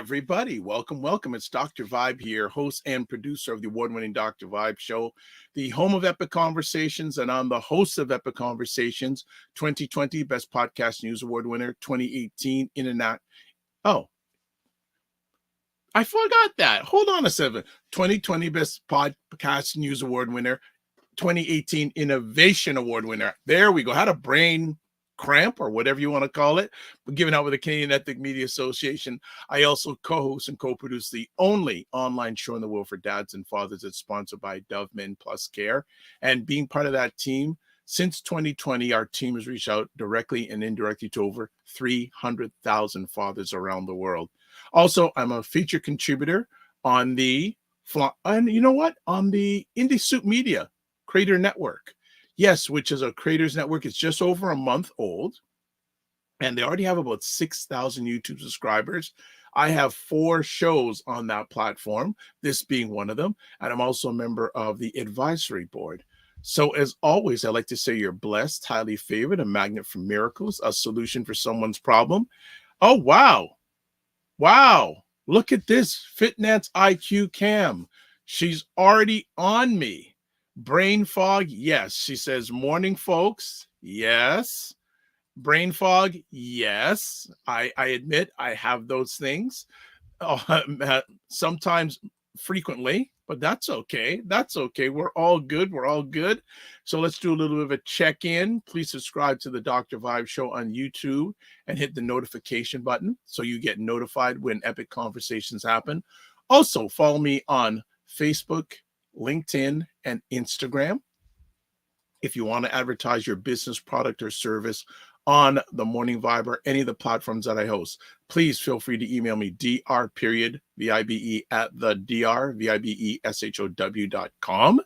everybody. Welcome, welcome. It's Dr. Vibe here, host and producer of the award-winning Dr. Vibe Show, the home of Epic Conversations, and I'm the host of Epic Conversations, 2020 Best Podcast News Award winner, 2018 Internet. Oh, I forgot that. Hold on a second. 2020 Best Podcast News Award winner, 2018 Innovation Award winner. There we go. Had a brain cramp or whatever you want to call it, but given out with the Canadian Ethnic Media Association. I also co-host and co-produce the only online show in the world for dads and fathers that's sponsored by Dove Men Plus Care. And being part of that team, since 2020, our team has reached out directly and indirectly to over 300,000 fathers around the world. Also, I'm a feature contributor on the, and you know what? On the Indie Soup Media Creator Network. Yes, which is a creators network. It's just over a month old, and they already have about 6,000 YouTube subscribers. I have 4 shows on that platform, this being one of them, and I'm also a member of the advisory board. So as always, I like to say you're blessed, highly favored, a magnet for miracles, a solution for someone's problem. Oh, wow. Wow. Look at this FitNet's IQ cam. She's already on me. Brain fog, yes. She says, morning, folks. Yes. Brain fog, yes. I admit I have those things. Sometimes frequently, but that's okay. That's okay. We're all good. We're all good. So let's do a little bit of a check-in. Please subscribe to the Dr. Vibe Show on YouTube and hit the notification button so you get notified when epic conversations happen. Also, follow me on Facebook, LinkedIn, and Instagram. If you want to advertise your business, product, or service on the Morning Vibe or any of the platforms that I host, please feel free to email me, dr.vibe at the drvibeshow.com.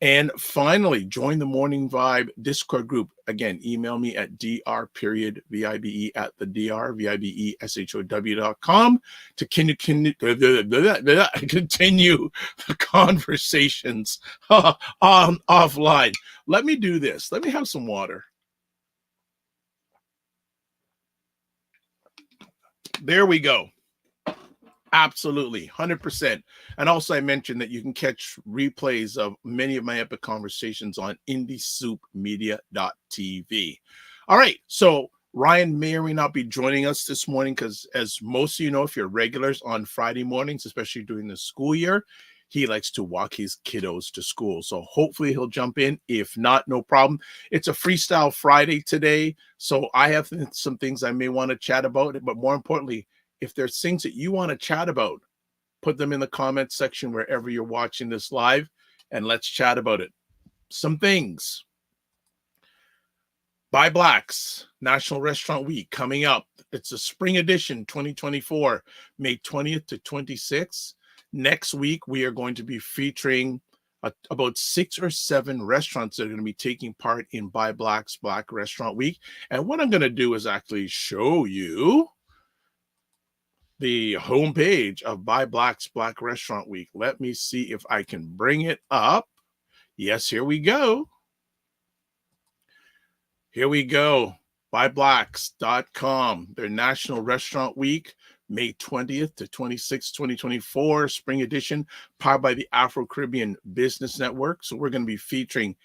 And finally, join the Morning Vibe Discord group. Again, email me at dr.vibe at the drvibeshow.com to continue the conversations offline. Let me do this. Let me have some water. There we go. Absolutely, 100%. And also I mentioned that you can catch replays of many of my epic conversations on indiesoupmedia.tv. All right, so Ryan may or may not be joining us this morning because, as most of you know, if you're regulars on Friday mornings, especially during the school year, he likes to walk his kiddos to school. So hopefully he'll jump in. If not, no problem. It's a Freestyle Friday today, so I have some things I may want to chat about, but more importantly, if there's things that you want to chat about, put them in the comments section wherever you're watching this live, and let's chat about it. Some things. Buy Blacks National Restaurant Week coming up. It's a spring edition 2024, May 20th to 26th. Next week, we are going to be featuring about 6 or 7 restaurants that are going to be taking part in Buy Blacks Black Restaurant Week. And what I'm going to do is actually show you the homepage of Buy Blacks Black Restaurant Week. Let me see if I can bring it up. Yes, here we go. Here we go. BuyBlacks.com. Their National Restaurant Week, May 20th to 26th, 2024, spring edition, powered by the Afro Caribbean Business Network. So we're going to be featuring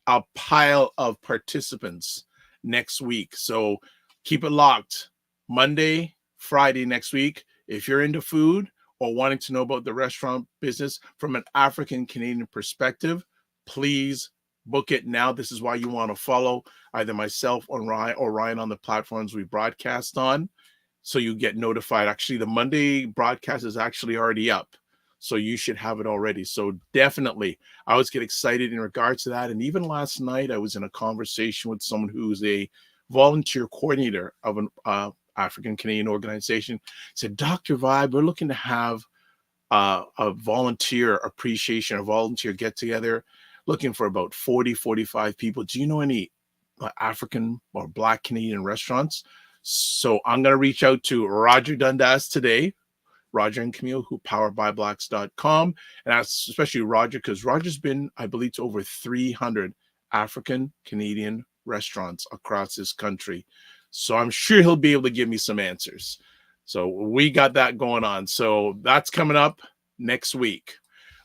a pile of participants next week. So keep it locked. Monday, Friday next week. If you're into food or wanting to know about the restaurant business from an African Canadian perspective, please book it now. This is why you want to follow either myself or Ryan on the platforms we broadcast on, so you get notified. Actually, the Monday broadcast is actually already up, so you should have it already. So definitely, I always get excited in regards to that. And even last night, I was in a conversation with someone who's a volunteer coordinator of an African Canadian organization. Said, Dr. Vibe, we're looking to have a volunteer appreciation, a volunteer get together, looking for about 40, 45 people. Do you know any African or Black Canadian restaurants? So I'm going to reach out to Roger Dundas today, Roger and Camille, who power buyblacks.com. And that's especially Roger, because Roger's been, I believe, to over 300 African Canadian restaurants across this country. So I'm sure he'll be able to give me some answers. So we got that going on. So that's coming up next week.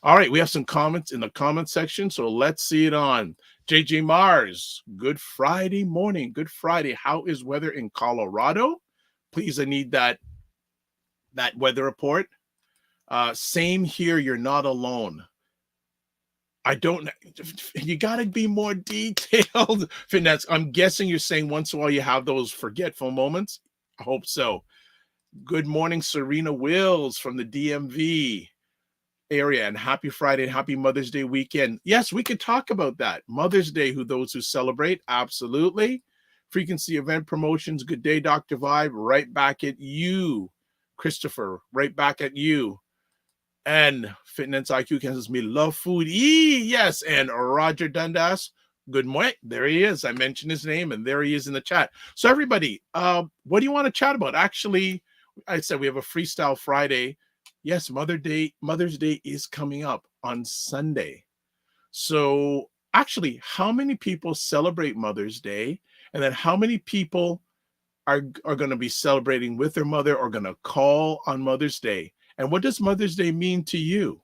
All right, we have some comments in the comment section, so let's see it on. JJ Mars, good Friday morning. Good Friday. How is weather in Colorado? Please, I need that weather report. Same here. You're not alone. I don't. You got to be more detailed, Finesse. I'm guessing you're saying once in a while you have those forgetful moments. I hope so. Good morning, Serena Wills from the DMV area, and happy Friday and happy Mother's Day weekend. Yes, we could talk about that. Mother's Day, those who celebrate, absolutely. Frequency event promotions. Good day, Dr. Vibe. Right back at you, Christopher. Right back at you. And Fitness IQ says, me love food. Yes. And Roger Dundas, good morning. There he is. I mentioned his name, and there he is in the chat. So everybody, what do you want to chat about? Actually, I said we have a Freestyle Friday. Yes, Mother's Day is coming up on Sunday. So actually, how many people celebrate Mother's Day? And then how many people are going to be celebrating with their mother or going to call on Mother's Day? And what does Mother's Day mean to you?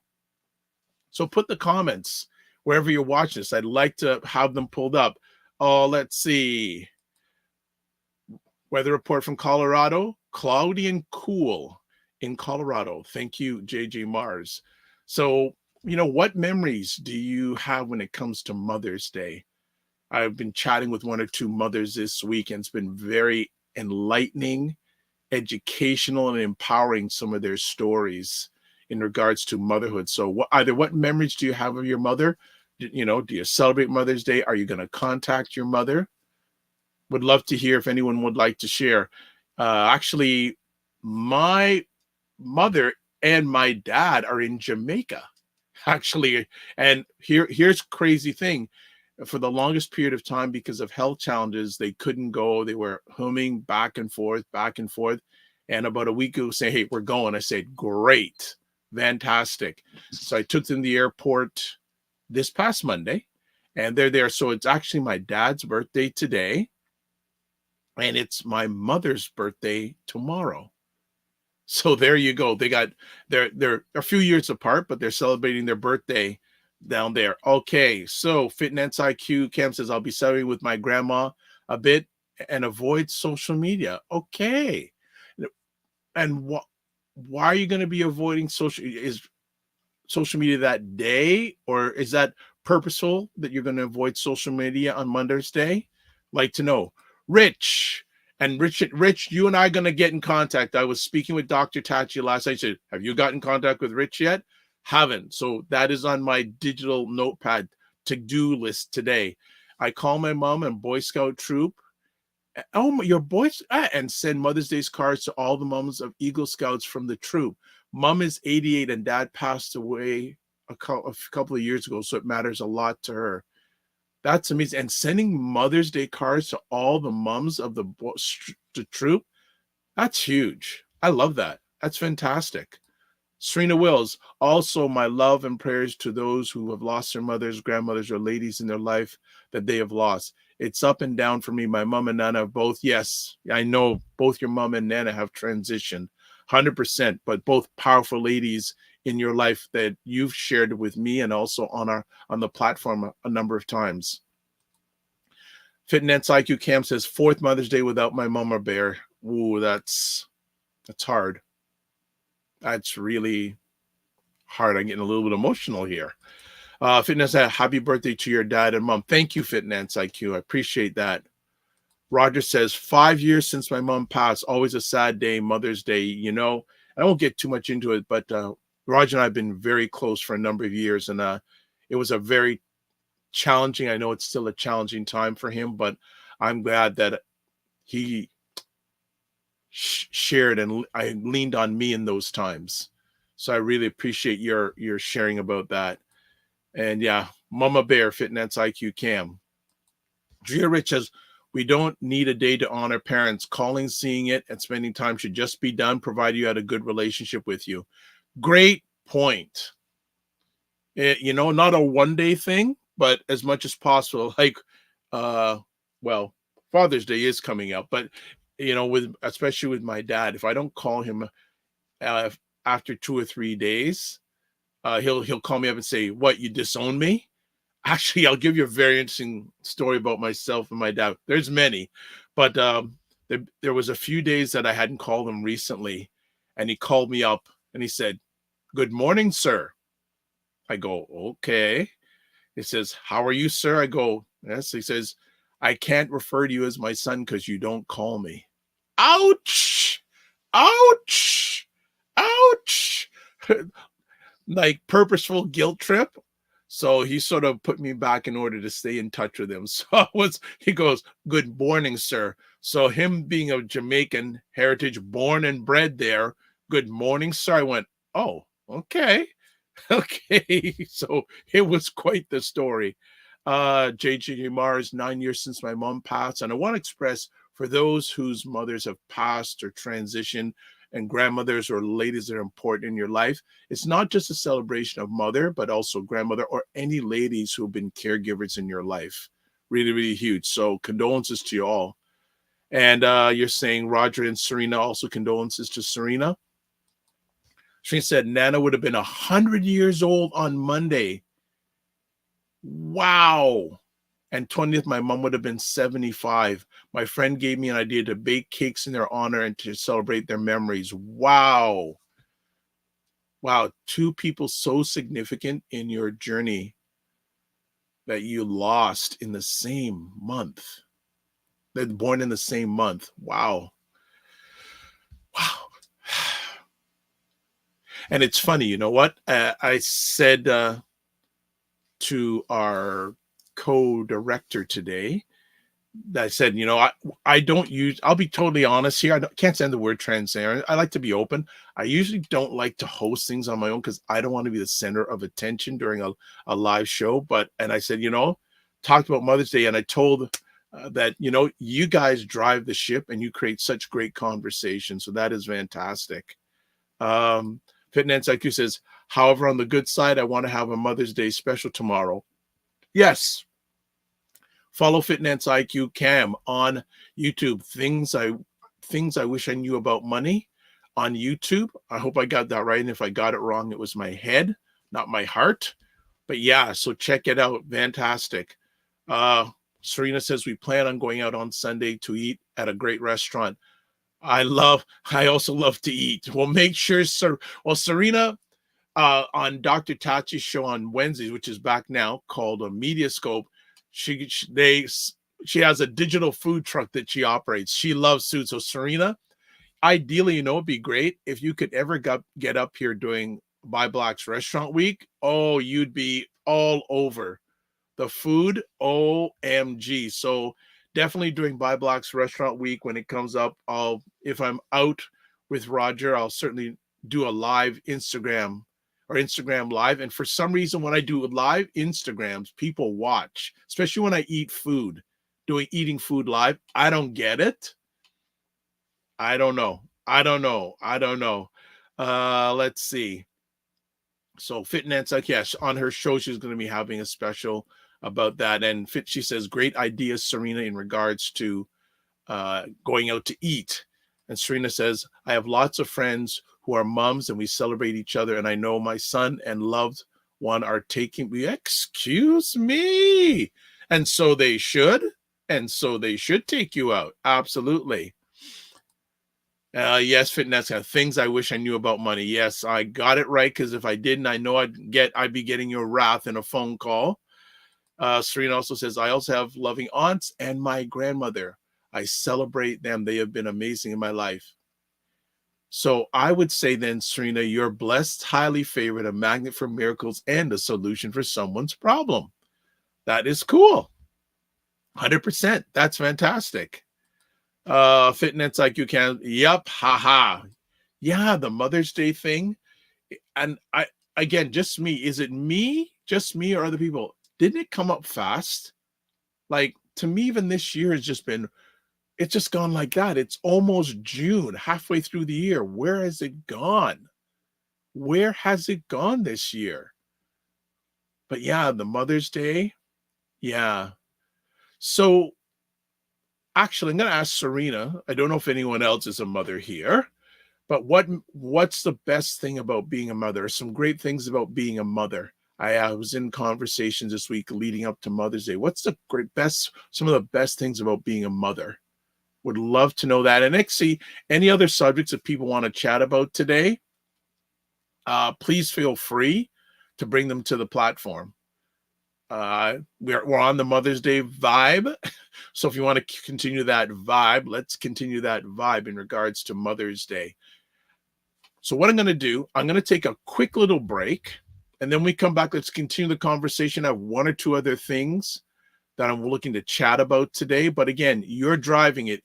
So put the comments wherever you're watching this. I'd like to have them pulled up. Oh, let's see. Weather report from Colorado, cloudy and cool in Colorado. Thank you, JJ Mars. So, what memories do you have when it comes to Mother's Day? I've been chatting with one or two mothers this week, and it's been very enlightening, educational, and empowering, some of their stories in regards to motherhood. So what memories do you have of your mother? Do you celebrate Mother's Day? Are you going to contact your mother? Would love to hear if anyone would like to share. Actually, my mother and my dad are in Jamaica, actually. And here's crazy thing. For the longest period of time, because of health challenges, they couldn't go. They were humming back and forth. And about a week ago, saying, hey, we're going. I said, great, fantastic. So I took them to the airport this past Monday, and they're there. So it's actually my dad's birthday today, and it's my mother's birthday tomorrow. So there you go. They're a few years apart, but they're celebrating their birthday down there. Okay, so Fitness IQ Cam says, I'll be celebrating with my grandma a bit and avoid social media. Okay. And why are you going to be avoiding social media that day? Or is that purposeful that you're going to avoid social media on Mother's Day? Like to know. Rich, you and I are going to get in contact. I was speaking with Dr. Tachi last night. I said, have you got in contact with Rich yet? Haven't. So that is on my digital notepad to-do list today. I call my mom and Boy Scout troop. Oh, your boys, and send Mother's Day's cards to all the moms of Eagle Scouts from the troop. Mom is 88 and dad passed away a couple of years ago, so it matters a lot to her. That's amazing. And sending Mother's Day cards to all the moms of the troop, that's huge. I love that. That's fantastic. Serena Wills, also my love and prayers to those who have lost their mothers, grandmothers, or ladies in their life that they have lost. It's up and down for me. My mom and Nana have both. Yes, I know both your mom and Nana have transitioned 100%, but both powerful ladies in your life that you've shared with me and also on the platform a number of times. Fitness IQ Cam says, 4th Mother's Day without my mama bear. Ooh, that's hard. That's really hard. I'm getting a little bit emotional here. Fitness, happy birthday to your dad and mom. Thank you, Fitness IQ. I appreciate that. Roger says, 5 years since my mom passed. Always a sad day, Mother's Day. I won't get too much into it, but Roger and I have been very close for a number of years, and it was a very challenging. I know it's still a challenging time for him, but I'm glad that he shared and I leaned on me in those times. So I really appreciate your sharing about that. And yeah, Mama Bear, Fitness IQ Cam. Gia Rich says, we don't need a day to honor parents. Calling, seeing it, and spending time should just be done, provided you had a good relationship with you. Great point. Not a one-day thing, but as much as possible. Like, Father's Day is coming up, but with especially with my dad, if I don't call him uh, after 2 or 3 days, he'll call me up and say, "What, you disown me?" Actually, I'll give you a very interesting story about myself and my dad. There's many, but there was a few days that I hadn't called him recently, and he called me up and he said, "Good morning, sir." I go, "Okay." He says, "How are you, sir?" I go, "Yes." He says, "I can't refer to you as my son because you don't call me." Ouch! Ouch! Ouch! Like purposeful guilt trip. So he sort of put me back in order to stay in touch with him. So he goes, "Good morning, sir." So him being of Jamaican heritage, born and bred there, "Good morning, sir." I went, "Oh, okay." Okay. So it was quite the story. JJ Mars, 9 years since my mom passed. And I want to express for those whose mothers have passed or transitioned and grandmothers or ladies that are important in your life, it's not just a celebration of mother, but also grandmother or any ladies who have been caregivers in your life. Really, really huge. So condolences to you all. And you're saying Roger and Serena, also condolences to Serena. She said Nana would have been 100 years old on Monday. Wow. And 20th, my mom would have been 75. My friend gave me an idea to bake cakes in their honor and to celebrate their memories. Wow. Wow. Two people so significant in your journey that you lost in the same month. They're born in the same month. Wow. Wow. And it's funny, you know what? I said to our co-director today, I said, I don't use, I'll be totally honest here. Can't stand the word transparent. I like to be open. I usually don't like to host things on my own because I don't want to be the center of attention during a live show. And I said, talked about Mother's Day, and I told that, you guys drive the ship and you create such great conversation. So that is fantastic. Fitness IQ says, however, on the good side, I want to have a Mother's Day special tomorrow. Yes. Follow Fitness IQ Cam on YouTube. Things I wish I knew about money on YouTube. I hope I got that right. And if I got it wrong, it was my head, not my heart. But yeah, so check it out. Fantastic. Serena says we plan on going out on Sunday to eat at a great restaurant. I also love to eat. Well, make sure, sir. Well, Serena, on Dr. Tachi's show on Wednesdays, which is back now, called a Mediascope, she has a digital food truck that she operates. She loves food. So Serena, ideally, it'd be great if you could ever get up here doing Buy Black's Restaurant Week. Oh, you'd be all over the food. OMG. So definitely during Buy Black's Restaurant Week, when it comes up, if I'm out with Roger, I'll certainly do a live Instagram live. And for some reason, when I do live Instagrams, people watch, especially when I eat food, eating food live. I don't get it. I don't know. Let's see. So Fitness, like, yes, on her show, she's going to be having a special about that. And she says, great ideas, Serena, in regards to going out to eat. And Serena says, I have lots of friends who are moms and we celebrate each other. And I know my son and loved one are taking me. Excuse me. And so they should. And so they should take you out. Absolutely. Yes, Fitness, things I wish I knew about money. Yes, I got it right, because if I didn't, I know I'd be getting your wrath in a phone call. Serena also says, I also have loving aunts and my grandmother. I celebrate them. They have been amazing in my life. So I would say then, Serena, you're blessed, highly favored, a magnet for miracles, and a solution for someone's problem. That is cool. 100%. That's fantastic. Fitness IQ can. Yep. Haha. Yeah, the Mother's Day thing. And again, just me. Is it me? Just me or other people? Didn't it come up fast? Like, to me, even this year has it's just gone like that. It's almost June, halfway through the year. Where has it gone? Where has it gone this year? But yeah, the Mother's Day. Yeah. So Actually, I'm going to ask Serena. I don't know if anyone else is a mother here, but what's the best thing about being a mother? Some great things about being a mother. I was in conversations this week leading up to Mother's Day. What's some of the best things about being a mother? Would love to know that. And Nixie, any other subjects that people want to chat about today, please feel free to bring them to the platform. We're on the Mother's Day vibe. So if you want to continue that vibe, let's continue that vibe in regards to Mother's Day. So what I'm going to do, I'm going to take a quick little break, and then we come back. Let's continue the conversation. I have one or two other things that I'm looking to chat about today. But again, you're driving it.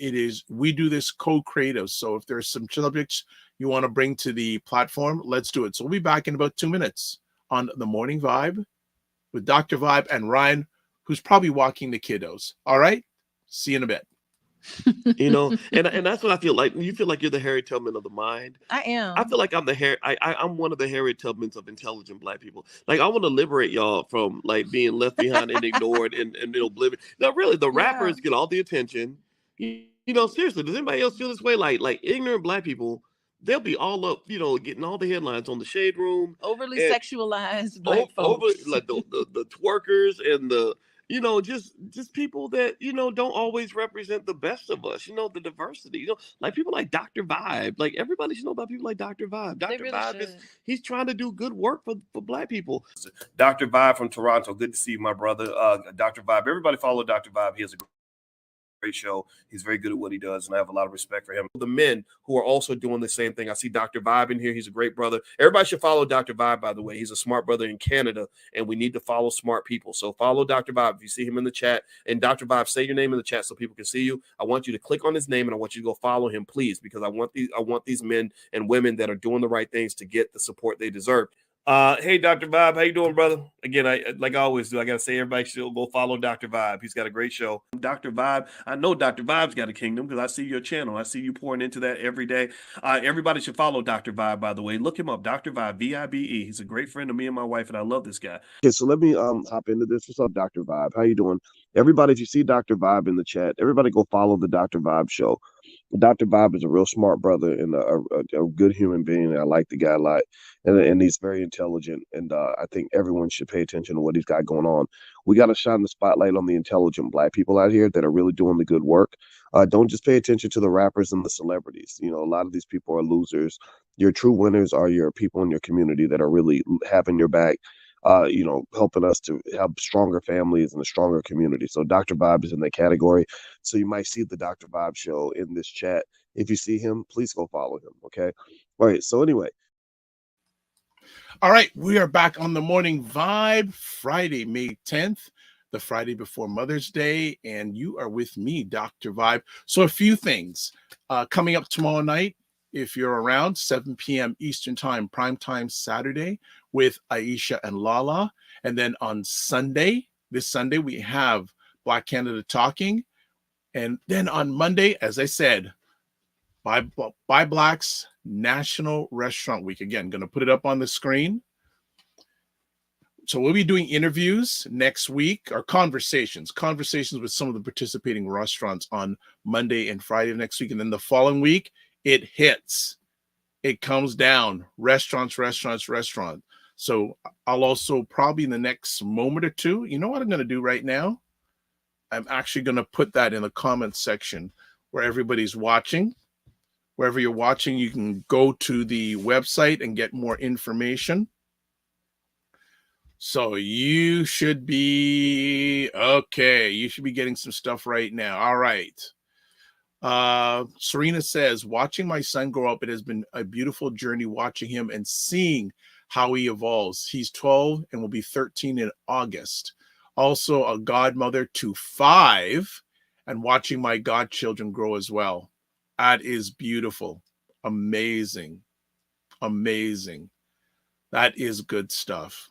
We do this co-creative. So if there's some subjects you want to bring to the platform, let's do it. So we'll be back in about 2 minutes on the Morning Vibe with Dr. Vibe and Ryan, who's probably walking the kiddos. All right. See you in a bit. And that's what I feel like. You feel like you're the Harriet Tubman of the mind. I am. I feel like I'm one of the Harriet Tubmans of intelligent Black people. Like, I want to liberate y'all from like being left behind and ignored and oblivion. No, really, the rappers get all the attention. Seriously, does anybody else feel this way? Like ignorant Black people, they'll be all up, getting all the headlines on the Shade Room. Overly sexualized Black folks. Like the twerkers and the just people that don't always represent the best of us. The diversity. Like people like Dr. Vibe. Like everybody should know about people like Dr. Vibe. Dr. Really Vibe he's trying to do good work for Black people. Dr. Vibe from Toronto. Good to see you, my brother. Dr. Vibe. Everybody follow Dr. Vibe. He has a great show. He's very good at what he does, and I have a lot of respect for him. The men who are also doing the same thing. I see Dr. Vibe in here. He's a great brother. Everybody should follow Dr. Vibe, by the way. He's a smart brother in Canada, and we need to follow smart people. So follow Dr. Vibe. If you see him in the chat, and Dr. Vibe, say your name in the chat so people can see you. I want you to click on his name, and I want you to go follow him, please, because I want these men and women that are doing the right things to get the support they deserve. Hey, Dr. Vibe, how you doing, brother? Again, like I always do, I got to say everybody should go follow Dr. Vibe. He's got a great show. Dr. Vibe, I know Dr. Vibe's got a kingdom because I see your channel. I see you pouring into that every day. Everybody should follow Dr. Vibe, by the way. Look him up, Dr. Vibe, Vibe. He's a great friend of me and my wife, and I love this guy. Okay, so let me hop into this. What's up, Dr. Vibe? How you doing? Everybody, if you see Dr. Vibe in the chat, everybody go follow the Dr. Vibe show. Dr. Vibe is a real smart brother and a good human being. I like the guy a lot, and he's very intelligent. And I think everyone should pay attention to what he's got going on. We got to shine the spotlight on the intelligent Black people out here that are really doing the good work. Don't just pay attention to the rappers and the celebrities. A lot of these people are losers. Your true winners are your people in your community that are really having your back. Helping us to have stronger families and a stronger community. So Dr. Vibe is in that category. So you might see the Dr. Vibe show in this chat. If you see him, please go follow him. Okay. All right. So anyway. All right. We are back on the Morning Vibe, Friday, May 10th, the Friday before Mother's Day. And you are with me, Dr. Vibe. So a few things coming up tomorrow night. If you're around, 7 p.m. Eastern Time, primetime Saturday with Aisha and Lala. And then on this Sunday, we have Black Canada Talking. And then on Monday, as I said, Buy Blacks National Restaurant Week. Again, going to put it up on the screen. So we'll be doing interviews next week, or conversations with some of the participating restaurants on Monday and Friday of next week. And then the following week, it hits. It comes down. Restaurants. So I'll also probably in the next moment or two, you know what I'm going to do right now? I'm actually going to put that in the comments section where everybody's watching. Wherever you're watching, you can go to the website and get more information. So you should be okay. You should be getting some stuff right now. All right. Serena says, watching my son grow up, it has been a beautiful journey watching him and seeing how he evolves. He's 12 and will be 13 in August. Also a godmother to 5 and watching my godchildren grow as well. That is beautiful. Amazing. That is good stuff.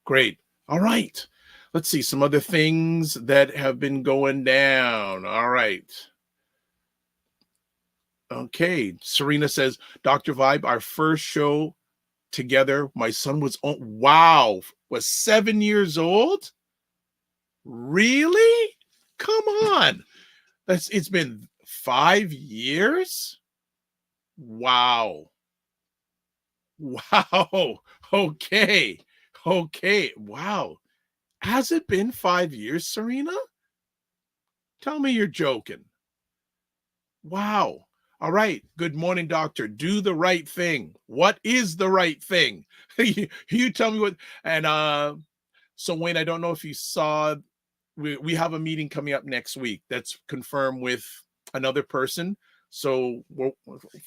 Great. All right. Let's see some other things that have been going down. All right. Okay. Serena says, Dr. Vibe, our first show together, my son was 7 years old? Really? Come on. It's been 5 years? Wow. Wow. Okay. Okay. Wow. Has it been 5 years, Serena? Tell me you're joking. Wow. All right. Good morning, doctor. Do the right thing. What is the right thing? You tell me what. And so Wayne, I don't know if you saw, we have a meeting coming up next week that's confirmed with another person. So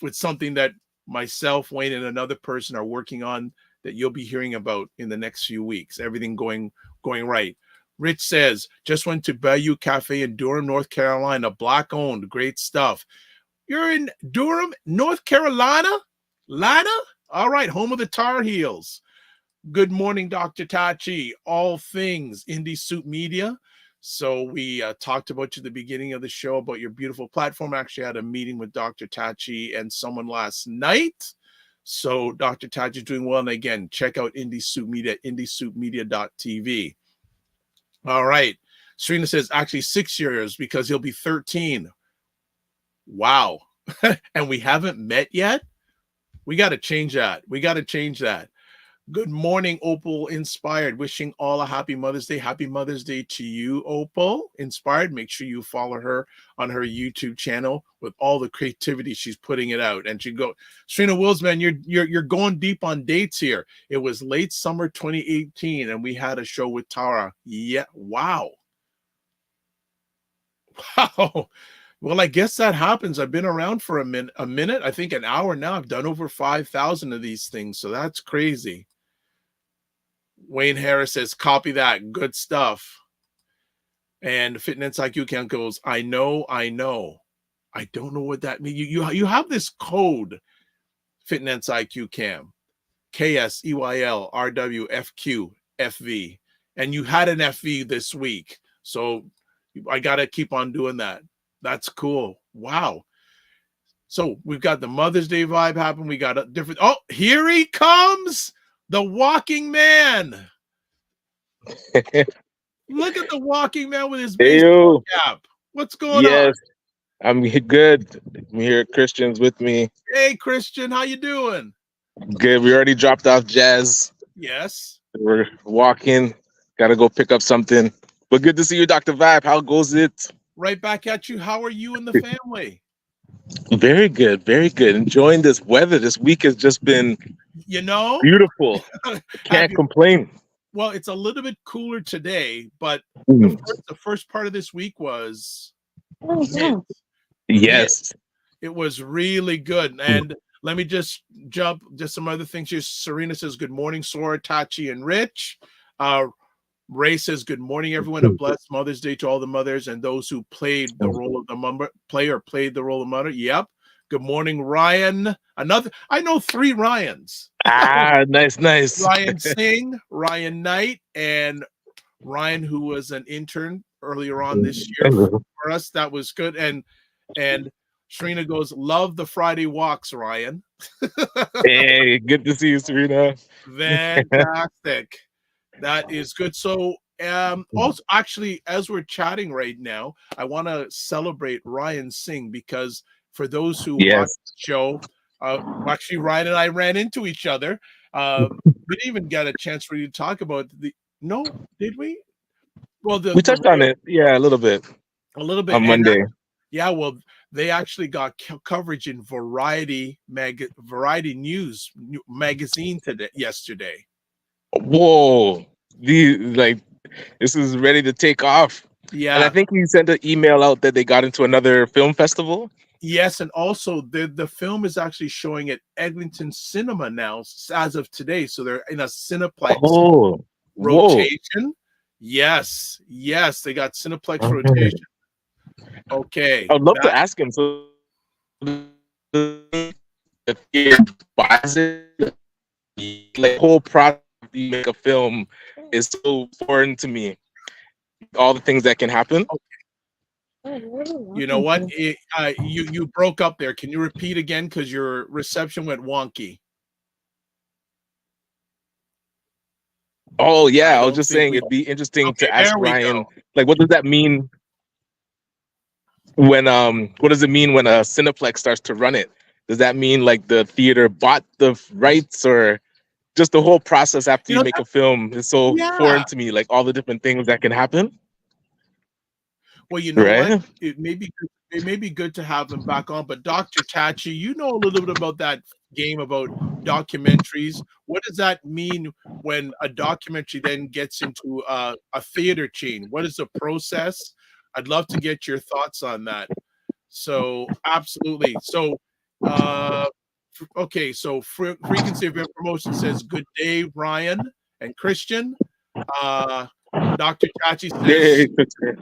with something that myself, Wayne, and another person are working on that you'll be hearing about in the next few weeks. Everything going right. Rich says, just went to Bayou Cafe in Durham, North Carolina. Black owned. Great stuff. You're in Durham, North Carolina? Lana? All right. Home of the Tar Heels. Good morning, Dr. Tachi. All things Indie Soup Media. So we talked about you at the beginning of the show about your beautiful platform. Actually, I had a meeting with Dr. Tachi and someone last night. So Dr. Tachi is doing well. And again, check out Indie Soup Media, indiesoupmedia.tv. All right. Serena says actually 6 years because he'll be 13. Wow. And we haven't met yet? We got to change that. Good morning, Opal Inspired. Wishing all a happy Mother's Day. Happy Mother's Day to you, Opal Inspired. Make sure you follow her on her YouTube channel with all the creativity she's putting it out. And Serena Wills, man, you're going deep on dates here. It was late summer 2018, and we had a show with Tara. Yeah, wow. Wow. Well, I guess that happens. I've been around for a minute. I think an hour now. I've done over 5,000 of these things, so that's crazy. Wayne Harris says, copy that. Good stuff. And Fitness IQ Count goes, I know. I don't know what that means. You have this code, Fitness IQ Cam, KSEYLRWFQFV, and you had an FV this week. So I got to keep on doing that. That's cool. Wow. So we've got the Mother's Day vibe happen. We got a different. Oh, here he comes. The walking man. Look at the walking man with his baseball cap. What's going on? I'm good. I'm here. Christian's with me. Hey, Christian, how you doing? Good. We already dropped off Jazz. Yes. We're walking. Got to go pick up something. But good to see you, Dr. Vibe. How goes it? Right back at you. How are you and the family? Very good. Very good. Enjoying this weather. This week has just been, beautiful. Can't complain. Well, it's a little bit cooler today, but the first part of this week was yes. It was really good. And let me just jump some other things here. Serena says, good morning, Sora, Tachi, and Rich. Ray says, good morning, everyone. A blessed Mother's Day to all the mothers and those who played the role of the mother. Yep. Good morning, Ryan. I know 3 Ryans. Nice. Ryan Singh, Ryan Knight, and Ryan, who was an intern earlier on this year for us. That was good. And Serena goes, love the Friday walks, Ryan. Hey, good to see you, Serena. Fantastic. That is good. So also, actually, as we're chatting right now, I want to celebrate Ryan Singh because for those who watch the show, actually, Ryan and I ran into each other. We didn't even get a chance for you to talk about did we? Well, we touched on it. Yeah, a little bit. On Monday. Well, they actually got coverage in Variety News magazine yesterday. Whoa, this is ready to take off. Yeah, and I think he sent an email out that they got into another film festival. Yes, and also the film is actually showing at Eglinton Cinema now as of today. So they're in a Cineplex rotation. Whoa. Yes, they got Cineplex rotation. Okay, I'd love to ask him. So, if he buys it, like whole process of make a film is so foreign to me. All the things that can happen. You know what? You broke up there. Can you repeat again? Because your reception went wonky. Oh yeah, I was just saying it'd be interesting to ask Ryan, like, what does that mean? when what does it mean when a Cineplex starts to run it? Does that mean like the theater bought the rights, or just the whole process after You you know, make a film is so yeah. foreign to me, like all the different things that can happen, Well, you know what? right? It may be good to have him back on. But Dr. Tachi, you know a little bit about that game about documentaries. What does that mean when a documentary then gets into a theater chain? What is the process? I'd love to get your thoughts on that. So absolutely. So okay, so Frequency Event Promotion says good day, Ryan and Christian. Uh Dr. Tachi says Yeah.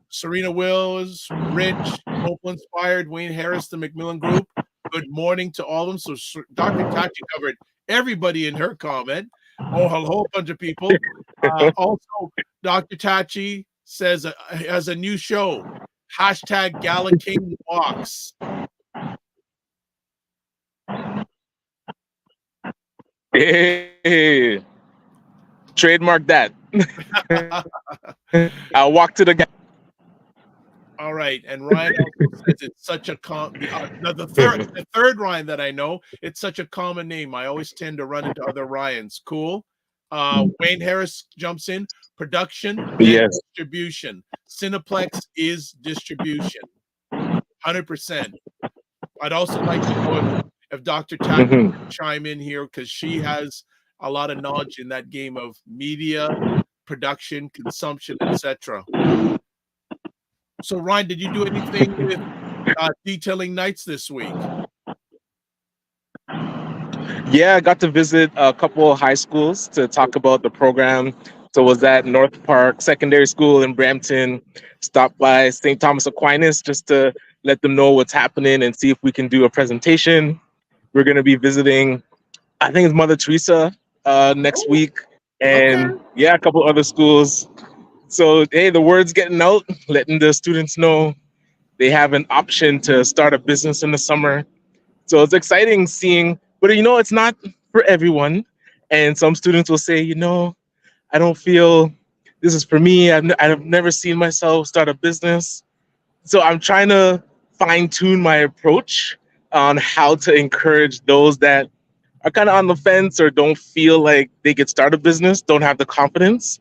Serena Wills, Rich, Hopeful Inspired, Wayne Harris, the Macmillan Group. Good morning to all of them. So Dr. Tachi covered everybody in her comment. Oh, a whole bunch of people. Also, Dr. Tachi says has a new show. Hashtag Gala King Walks. Hey, trademark that. I'll walk to the. All right, and Ryan also says it's such a the third Ryan that I know. It's such a common name. I always tend to run into other Ryans. Cool. Wayne Harris jumps in. Production, then Yes. distribution. Cineplex is distribution. 100%. I'd also like to know if Dr. Tack can chime in here because she has a lot of knowledge in that game of media, production, consumption, etc. So, Ryan, did you do anything with detailing nights this week? Yeah, I got to visit a couple of high schools to talk about the program. So was at North Park Secondary School in Brampton. Stopped by St. Thomas Aquinas just to let them know what's happening and see if we can do a presentation. We're going to be visiting, I think it's Mother Teresa next week. And yeah, a couple other schools. So, hey, the word's getting out, letting the students know they have an option to start a business in the summer. So it's exciting seeing, but it's not for everyone. And some students will say, I don't feel this is for me. I've never seen myself start a business. So I'm trying to fine tune my approach on how to encourage those that are kind of on the fence or don't feel like they could start a business, don't have the confidence.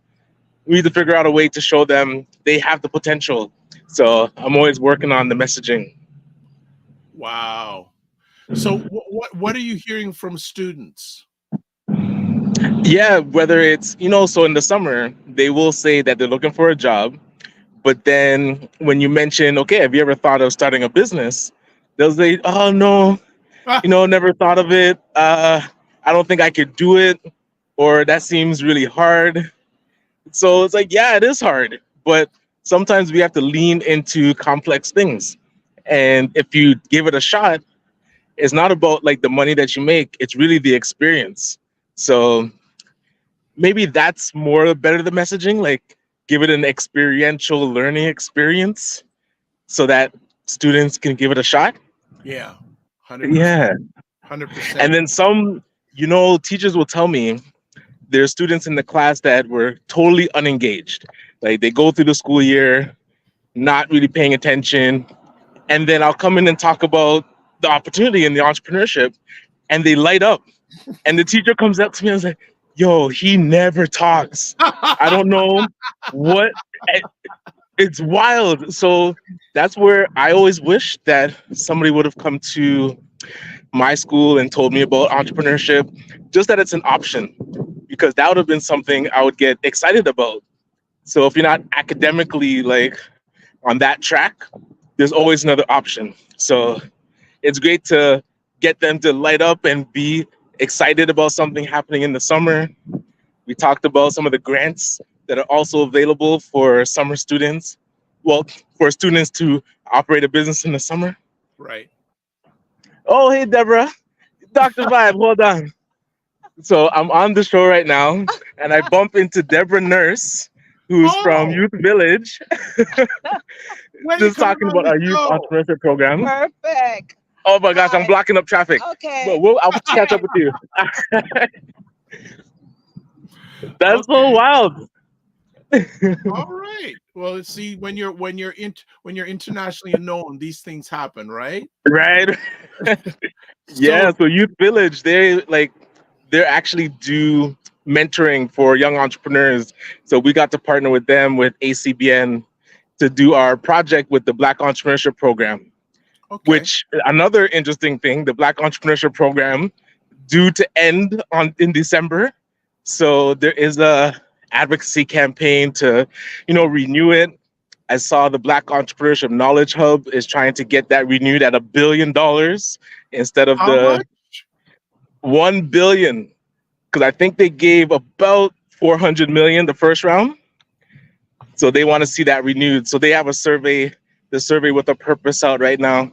We need to figure out a way to show them they have the potential. So I'm always working on the messaging. Wow. So what are you hearing from students? Yeah, whether it's, so in the summer, they will say that they're looking for a job. But then when you mention, okay, have you ever thought of starting a business? They'll say, oh, no, never thought of it. I don't think I could do it. Or that seems really hard. So it's like, yeah, it is hard. But sometimes we have to lean into complex things. And if you give it a shot, it's not about like the money that you make. It's really the experience. So maybe that's more better the messaging, like give it an experiential learning experience so that students can give it a shot. Yeah. 100%. Yeah. 100%. And then some, teachers will tell me there's students in the class that were totally unengaged. Like they go through the school year, not really paying attention. And then I'll come in and talk about the opportunity and the entrepreneurship, and they light up. And the teacher comes up to me and is like, yo, he never talks. I don't know what. It's wild. So that's where I always wish that somebody would have come to my school and told me about entrepreneurship, just that it's an option, because that would have been something I would get excited about. So if you're not academically like on that track, there's always another option. So it's great to get them to light up and be excited about something happening in the summer. We talked about some of the grants that are also available for summer students. Well, for students to operate a business in the summer. Right. Oh, hey, Deborah. Dr. Vibe, hold on. So I'm on the show right now, and I bump into Deborah Nurse, who's from Youth Village. Just talking about our youth entrepreneurship program. Perfect. Oh my gosh, I'm blocking up traffic. Okay. I'll catch up with you. That's so wild. All right. Well, see, when you're internationally known, these things happen, right? Right. So Yeah. So Youth Village, they're actually do mentoring for young entrepreneurs. So we got to partner with them with ACBN to do our project with the Black Entrepreneurship Program. okay. Which another interesting thing, the Black Entrepreneurship Program due to end on in December. So there is a advocacy campaign to, renew it. I saw the Black Entrepreneurship Knowledge Hub is trying to get that renewed at $1 billion instead of How the much? 1 billion. Because I think they gave about 400 million the first round. So they want to see that renewed. So they have the survey with a purpose out right now.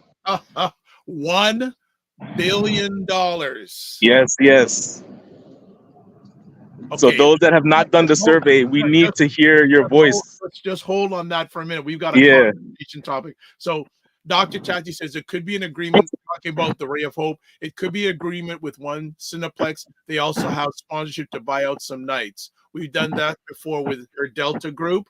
$1 billion. Yes, yes. So Okay. those that have not done the Hold- survey, we need to hear your voice. Let's just hold on that for a minute. We've got a Yeah. conversation topic. So Dr. Chachi says it could be an agreement talking about the Ray of Hope. It could be agreement with one Cineplex. They also have sponsorship to buy out some nights. We've done that before with her Delta group.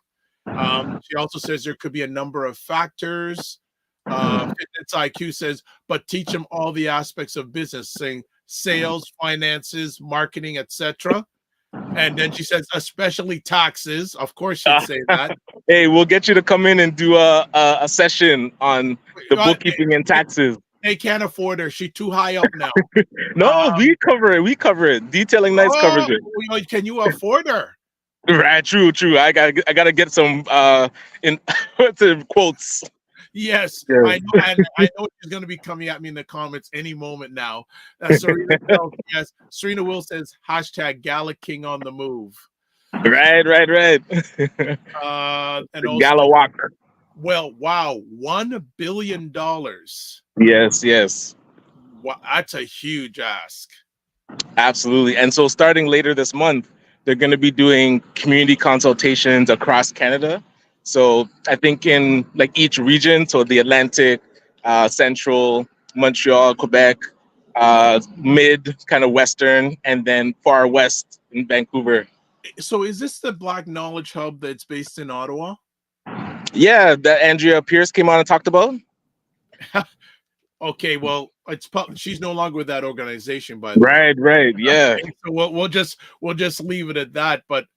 She also says there could be a number of factors. Fitness IQ says, but teach them all the aspects of business, saying sales, finances, marketing, etc. And then she says, especially taxes. Of course, she'd say that. Hey, we'll get you to come in and do a session on the bookkeeping and taxes. They can't afford her. She's too high up now. No, we cover it. We cover it. Detailing Nights covers it. Can you afford her? Right, true. I gotta get some in what's it, quotes. Yes, Yeah. I know, and I know she's going to be coming at me in the comments any moment now. Serena Will, yes, Serena Will says hashtag Gala King on the move. Right. And also Gala Walker. Well, wow, $1 billion. Yes. Wow, that's a huge ask. Absolutely. And so starting later this month, they're going to be doing community consultations across Canada. So I think in like each region, so the Atlantic, Central, Montreal, Quebec, mid, kind of Western, and then far West in Vancouver. So is this the Black Knowledge Hub that's based in Ottawa? Yeah, that Andrea Pierce came on and talked about. Okay, well, she's no longer with that organization, by the way. Right, yeah. Okay, so we'll just leave it at that. But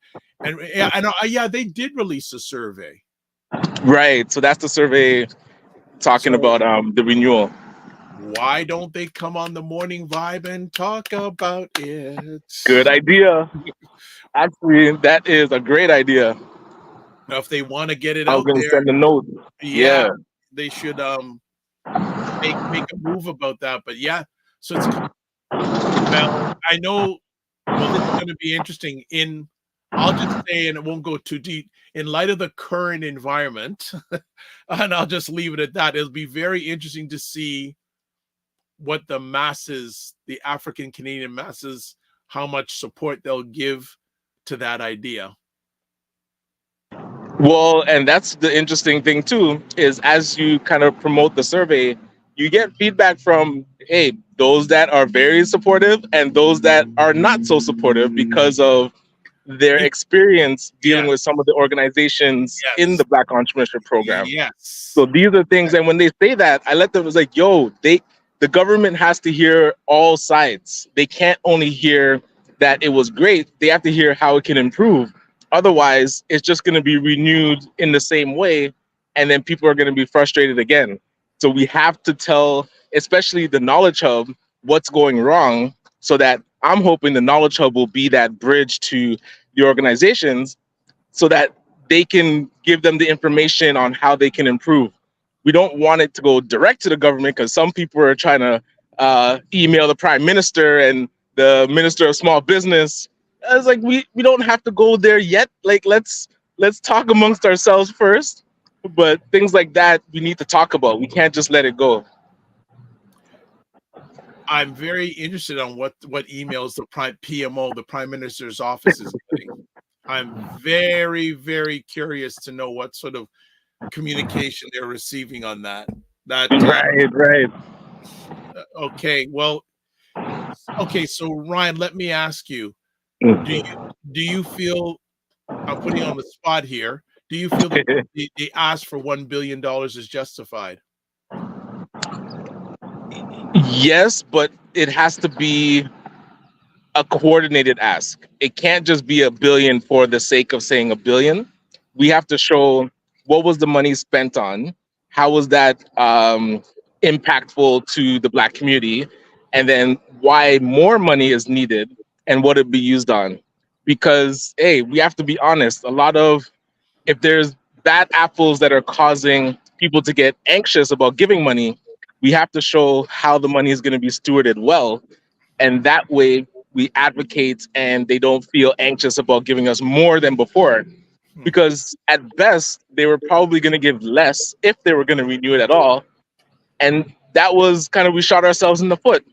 they did release a survey. Right, so that's the survey talking about the renewal. Why don't they come on the Morning Vibe and talk about it? Good idea. Actually, that is a great idea. If they want to get it I'm out gonna there, send a note. yeah, they should make a move about that. But yeah, so it's well, I know. Well, this is going to be interesting. I'll just say, and it won't go too deep. In light of the current environment, and I'll just leave it at that. It'll be very interesting to see what the masses, the African Canadian masses, how much support they'll give to that idea. Well, and that's the interesting thing too, is as you kind of promote the survey, you get feedback from, hey, those that are very supportive and those that are not so supportive because of their experience dealing with some of the organizations in the Black Entrepreneurship Program. Yes. So these are things, and when they say that, I let them, it's like, yo, the government has to hear all sides. They can't only hear that it was great, they have to hear how it can improve. Otherwise, it's just going to be renewed in the same way, and then people are going to be frustrated again. So we have to tell, especially the Knowledge Hub, what's going wrong, so that I'm hoping the Knowledge Hub will be that bridge to the organizations so that they can give them the information on how they can improve. We don't want it to go direct to the government because some people are trying to email the Prime Minister and the Minister of Small Business. It's like we don't have to go there yet. Like let's talk amongst ourselves first. But things like that we need to talk about. We can't just let it go. I'm very interested on what emails the PMO, the Prime Minister's office, is getting. I'm very, very curious to know what sort of communication they're receiving on that. Right. Okay, well, so Ryan, let me ask you: do you feel? I'm putting you on the spot here. Do you feel that the ask for $1 billion is justified? Yes, but it has to be a coordinated ask. It can't just be a billion for the sake of saying a billion. We have to show what was the money spent on, how was that impactful to the Black community, and then why more money is needed and what it be used on. Because hey, we have to be honest. A lot of if there's bad apples that are causing people to get anxious about giving money, we have to show how the money is going to be stewarded well, and that way we advocate and they don't feel anxious about giving us more than before, because at best they were probably going to give less if they were going to renew it at all, and that was kind of, we shot ourselves in the foot.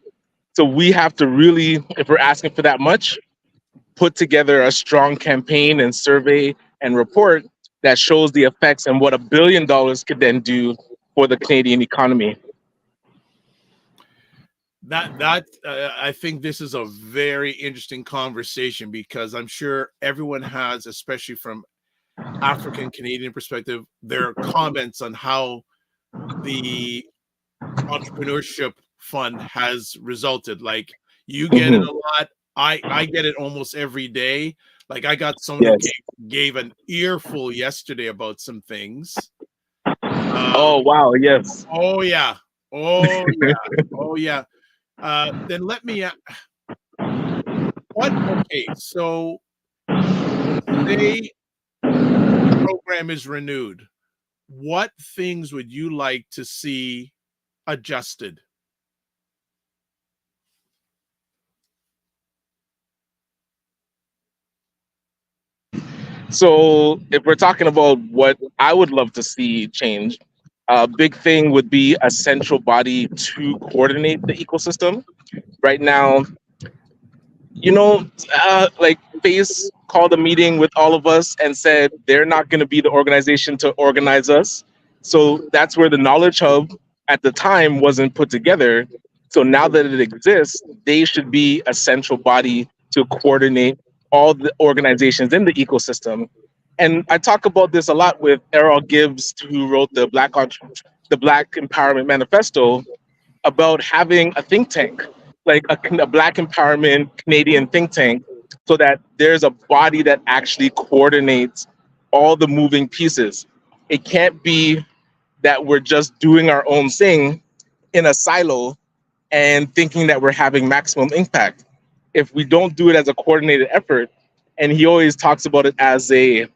So we have to really, if we're asking for that much, put together a strong campaign and survey and report that shows the effects and what $1 billion could then do for the Canadian economy. I think this is a very interesting conversation, because I'm sure everyone has, especially from African Canadian perspective, their comments on how the entrepreneurship fund has resulted. Like, you get it a lot. I get it almost every day. Like, I got someone Yes. who gave an earful yesterday about some things. Oh wow, yes. Oh yeah. Oh yeah. Oh yeah. Then let me. What? Okay, so say the program is renewed. What things would you like to see adjusted? So if we're talking about what I would love to see change, a big thing would be a central body to coordinate the ecosystem. Right now, like FACE called a meeting with all of us and said they're not going to be the organization to organize us. So that's where the Knowledge Hub at the time wasn't put together. So now that it exists, they should be a central body to coordinate all the organizations in the ecosystem. And I talk about this a lot with Errol Gibbs, who wrote the Black Empowerment Manifesto, about having a think tank, like a Black empowerment Canadian think tank, so that there's a body that actually coordinates all the moving pieces. It can't be that we're just doing our own thing in a silo and thinking that we're having maximum impact. If we don't do it as a coordinated effort, and he always talks about it as a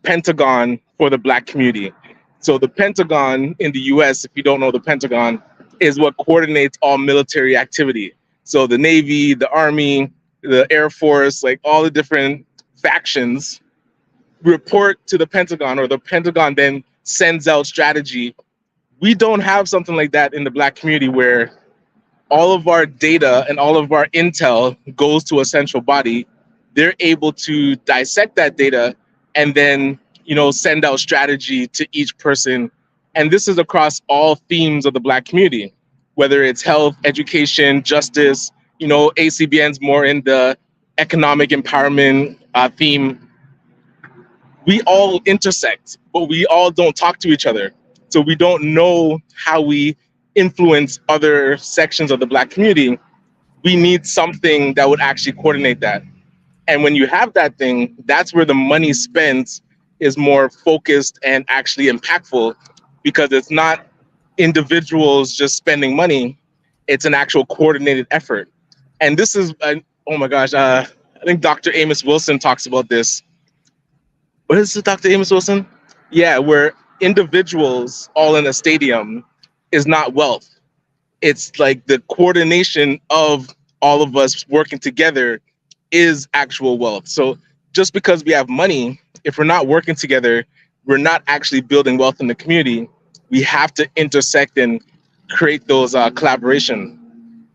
Pentagon for the Black community. So the Pentagon in the US, if you don't know the Pentagon, is what coordinates all military activity. So the Navy, the Army, the Air Force, like all the different factions report to the Pentagon, or the Pentagon then sends out strategy. We don't have something like that in the Black community, where all of our data and all of our intel goes to a central body. They're able to dissect that data and then, send out strategy to each person. And this is across all themes of the Black community, whether it's health, education, justice. ACBN's more in the economic empowerment theme. We all intersect, but we all don't talk to each other. So we don't know how we influence other sections of the Black community. We need something that would actually coordinate that. And when you have that thing, that's where the money spent is more focused and actually impactful, because it's not individuals just spending money. It's an actual coordinated effort. And this is, oh my gosh, I think Dr. Amos Wilson talks about this. What is it, Dr. Amos Wilson? Yeah, where individuals all in a stadium is not wealth. It's like the coordination of all of us working together is actual wealth. So just because we have money, if we're not working together, we're not actually building wealth in the community. We have to intersect and create those collaboration.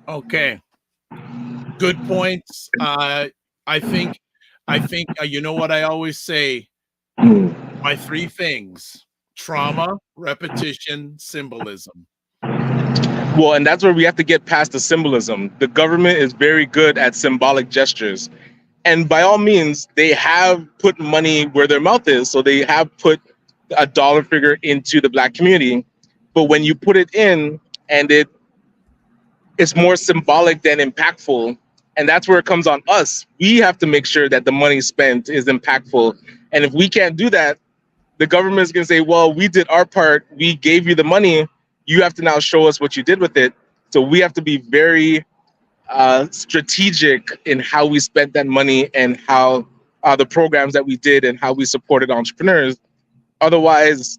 Okay, good points. I think you know what I always say, my three things: trauma, repetition, symbolism. Well, and that's where we have to get past the symbolism. The government is very good at symbolic gestures. And by all means, they have put money where their mouth is. So they have put a dollar figure into the Black community. But when you put it in and it's more symbolic than impactful, and that's where it comes on us. We have to make sure that the money spent is impactful. And if we can't do that, the government is going to say, well, we did our part. We gave you the money. You have to now show us what you did with it. So we have to be very strategic in how we spent that money and how the programs that we did and how we supported entrepreneurs. Otherwise,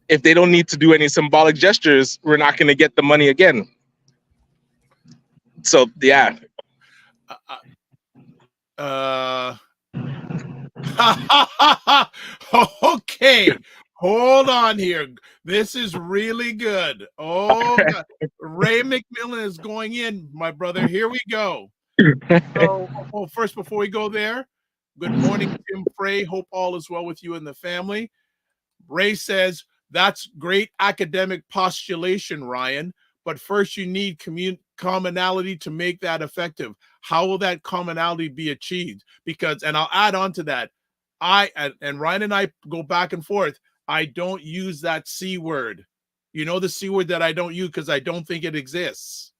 if they don't need to do any symbolic gestures, we're not going to get the money again. So, yeah. Okay, hold on here. This is really good. Oh, God. Ray McMillan is going in, my brother. Here we go. So, first, before we go there, good morning, Tim Frey. Hope all is well with you and the family. Ray says, that's great academic postulation, Ryan, but first you need commonality to make that effective. How will that commonality be achieved? Because, and I'll add on to that, and Ryan and I go back and forth. I don't use that C word. You know, the C word that I don't use because I don't think it exists.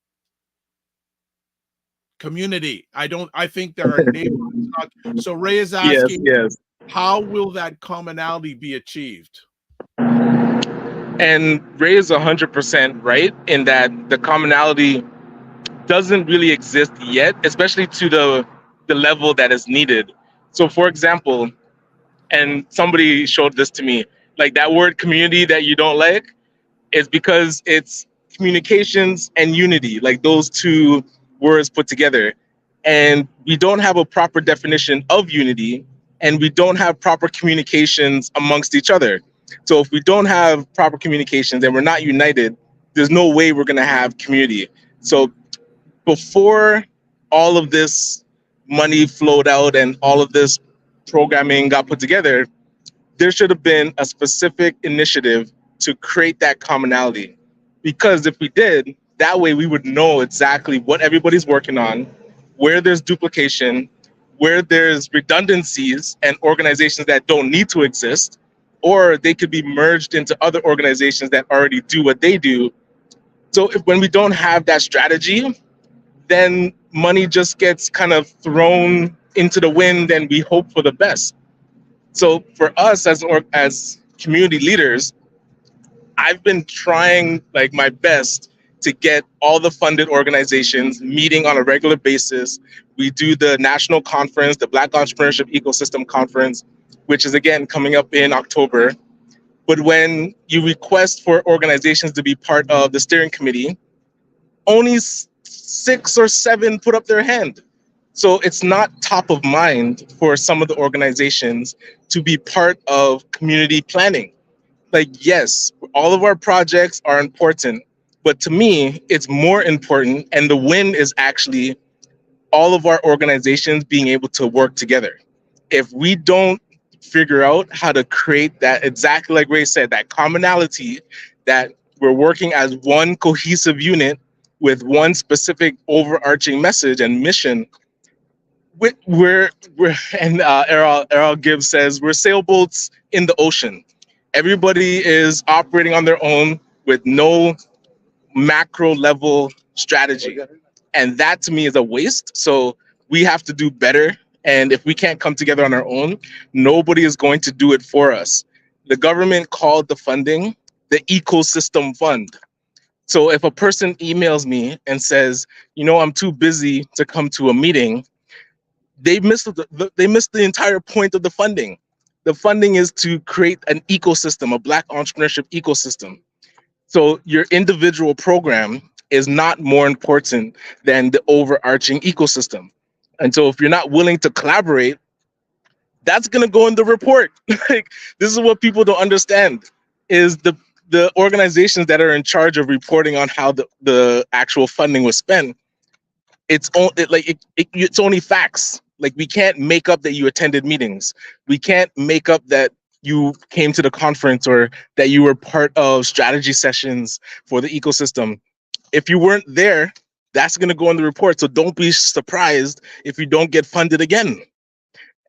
Community. I think there are neighborhoods. So Ray is asking, yes. How will that commonality be achieved? And Ray is 100% right in that the commonality doesn't really exist yet, especially to the level that is needed. So, for example, and somebody showed this to me, like that word community that you don't like is because it's communications and unity, like those two words put together. And we don't have a proper definition of unity, and we don't have proper communications amongst each other. So if we don't have proper communications and we're not united, there's no way we're going to have community. So before all of this money flowed out and all of this programming got put together, there should have been a specific initiative to create that commonality. Because if we did, that way we would know exactly what everybody's working on, where there's duplication, where there's redundancies and organizations that don't need to exist, or they could be merged into other organizations that already do what they do. So when we don't have that strategy, then money just gets kind of thrown into the wind and we hope for the best. So for us as community leaders, I've been trying like my best to get all the funded organizations meeting on a regular basis. We do the national conference, the Black Entrepreneurship Ecosystem Conference, which is again coming up in October. But when you request for organizations to be part of the steering committee, only 6 or 7 put up their hand. So it's not top of mind for some of the organizations to be part of community planning. Like, yes, all of our projects are important, but to me, it's more important. And the win is actually all of our organizations being able to work together. If we don't figure out how to create that, exactly like Ray said, that commonality, that we're working as one cohesive unit with one specific overarching message and mission, we're and Errol Gibbs says, we're sailboats in the ocean. Everybody is operating on their own with no macro level strategy. And that to me is a waste. So we have to do better. And if we can't come together on our own, nobody is going to do it for us. The government called the funding the ecosystem fund. So if a person emails me and says, you know, I'm too busy to come to a meeting, they missed the entire point of the funding. The funding is to create an ecosystem, a Black entrepreneurship ecosystem. So your individual program is not more important than the overarching ecosystem. And so if you're not willing to collaborate, that's going to go in the report. Like, this is what people don't understand, is the organizations that are in charge of reporting on how the actual funding was spent. It's only facts. Like, we can't make up that you attended meetings. We can't make up that you came to the conference or that you were part of strategy sessions for the ecosystem. If you weren't there, that's going to go in the report. So don't be surprised if you don't get funded again.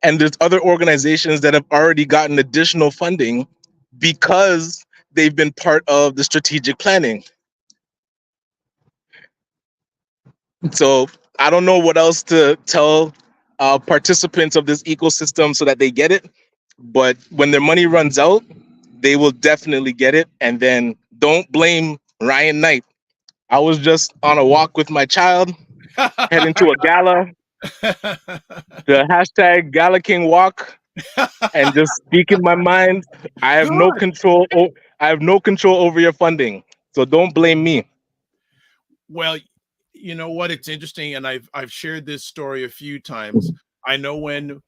And there's other organizations that have already gotten additional funding because they've been part of the strategic planning. So I don't know what else to tell participants of this ecosystem so that they get it. But when their money runs out, they will definitely get it. And then don't blame Ryan Knight. I was just on a walk with my child, heading to a gala, the hashtag Gala King Walk, and just speaking my mind. I have no Good. control. I have no control over your funding. So don't blame me. Well, you know what? It's interesting, and I've shared this story a few times. I know when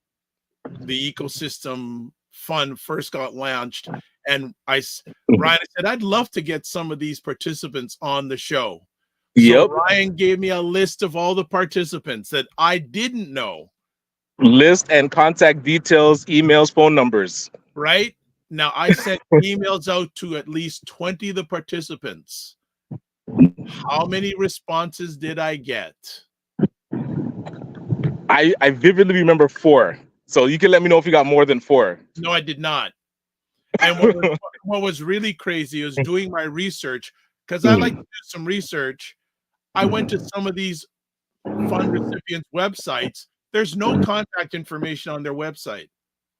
the ecosystem fund first got launched, and Ryan said, I'd love to get some of these participants on the show. So Yep. Ryan gave me a list of all the participants that I didn't know. List and contact details, emails, phone numbers. Right now, I sent emails out to at least 20 of the participants. How many responses did I get? I vividly remember 4. So you can let me know if you got more than 4. No, I did not. And what was really crazy is doing my research, because I like to do some research. I went to some of these fund recipients' websites. There's no contact information on their website.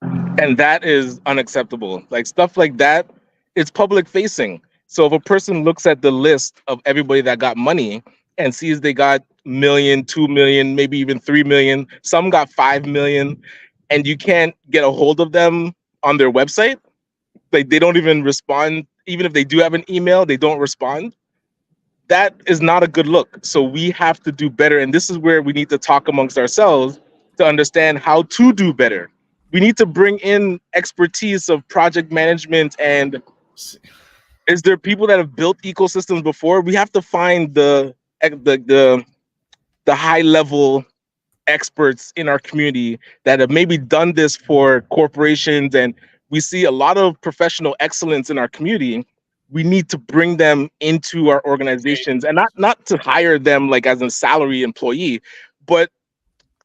And that is unacceptable. Like stuff like that, it's public facing. So if a person looks at the list of everybody that got money and sees they got million, 2 million, maybe even 3 million, some got 5 million, and you can't get a hold of them on their website, like they don't even respond. Even if they do have an email, they don't respond. That is not a good look. So we have to do better. And this is where we need to talk amongst ourselves to understand how to do better. We need to bring in expertise of project management. And is there people that have built ecosystems before? We have to find the high level experts in our community that have maybe done this for corporations. And we see a lot of professional excellence in our community. We need to bring them into our organizations, and not to hire them like as a salary employee, but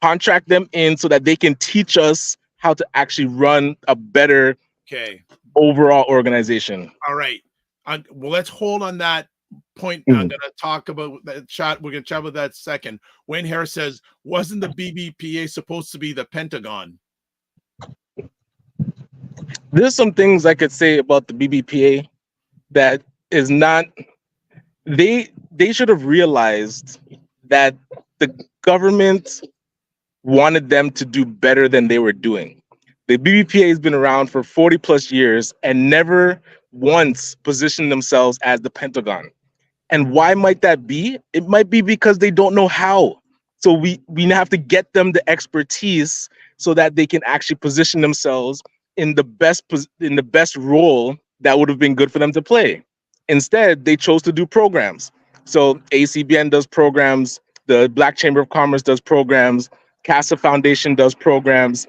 contract them in so that they can teach us how to actually run a better overall organization. All right. Well, let's hold on that point. I'm going to talk about that chat. We're going to chat about that second. Wayne Harris says, wasn't the BBPA supposed to be the Pentagon? There's some things I could say about the BBPA that is not, they should have realized that the government wanted them to do better than they were doing. The BBPA has been around for 40 plus years and never once positioned themselves as the Pentagon. And why might that be? It might be because they don't know how. So we have to get them the expertise so that they can actually position themselves in the best role that would have been good for them to play. Instead, they chose to do programs. So ACBN does programs, the Black Chamber of Commerce does programs, CASA Foundation does programs,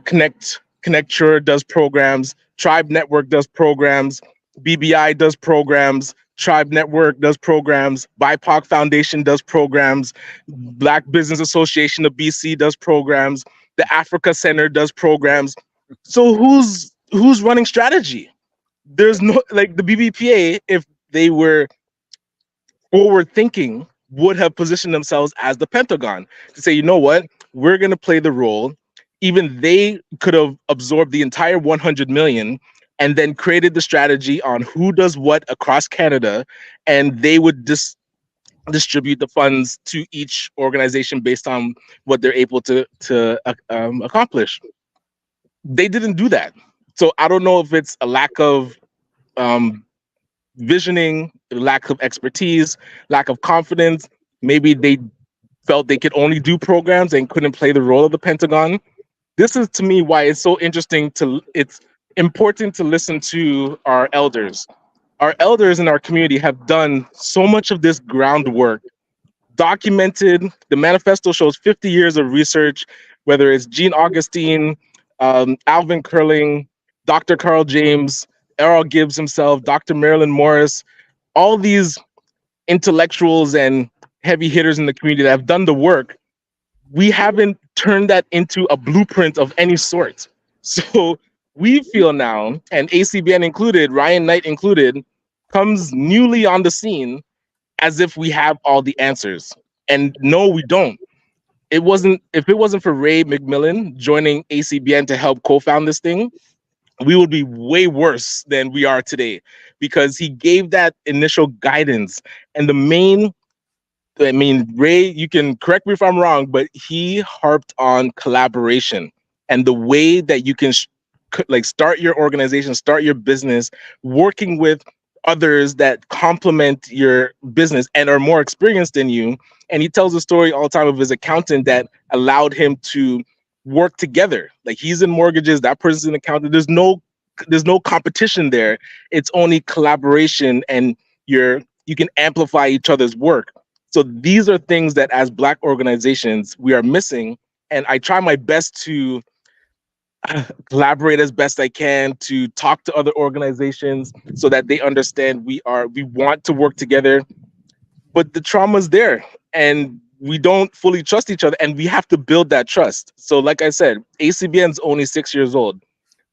Connecture does programs, Tribe Network does programs, BBI does programs, Tribe Network does programs, BIPOC Foundation does programs, Black Business Association of BC does programs, the Africa Center does programs. So who's running strategy? There's no, like the BBPA, if they were forward thinking, would have positioned themselves as the Pentagon to say, you know what, we're going to play the role. Even they could have absorbed the entire 100 million and then created the strategy on who does what across Canada, and they would distribute the funds to each organization based on what they're able to accomplish. They didn't do that. So I don't know if it's a lack of visioning, lack of expertise, lack of confidence. Maybe they felt they could only do programs and couldn't play the role of the Pentagon. This is, to me, why it's so interesting it's important to listen to our elders. Our elders in our community have done so much of this groundwork, documented. The manifesto shows 50 years of research, whether it's Jean Augustine, Alvin Curling, Dr. Carl James, Errol Gibbs himself, Dr. Marilyn Morris, all these intellectuals and heavy hitters in the community that have done the work. We haven't turn that into a blueprint of any sort. So we feel now, and ACBN included, Ryan Knight included, comes newly on the scene as if we have all the answers. And no, we don't. If it wasn't for Ray McMillan joining ACBN to help co-found this thing, we would be way worse than we are today, because he gave that initial guidance. And Ray, you can correct me if I'm wrong, but he harped on collaboration and the way that you can start your organization, start your business, working with others that complement your business and are more experienced than you. And he tells a story all the time of his accountant that allowed him to work together. Like, he's in mortgages, that person's an accountant. There's no competition there. It's only collaboration, and you can amplify each other's work. So these are things that as Black organizations we are missing. And I try my best to collaborate as best I can, to talk to other organizations so that they understand we want to work together. But the trauma's there, and we don't fully trust each other, and we have to build that trust. So like I said, ACBN's only 6 years old.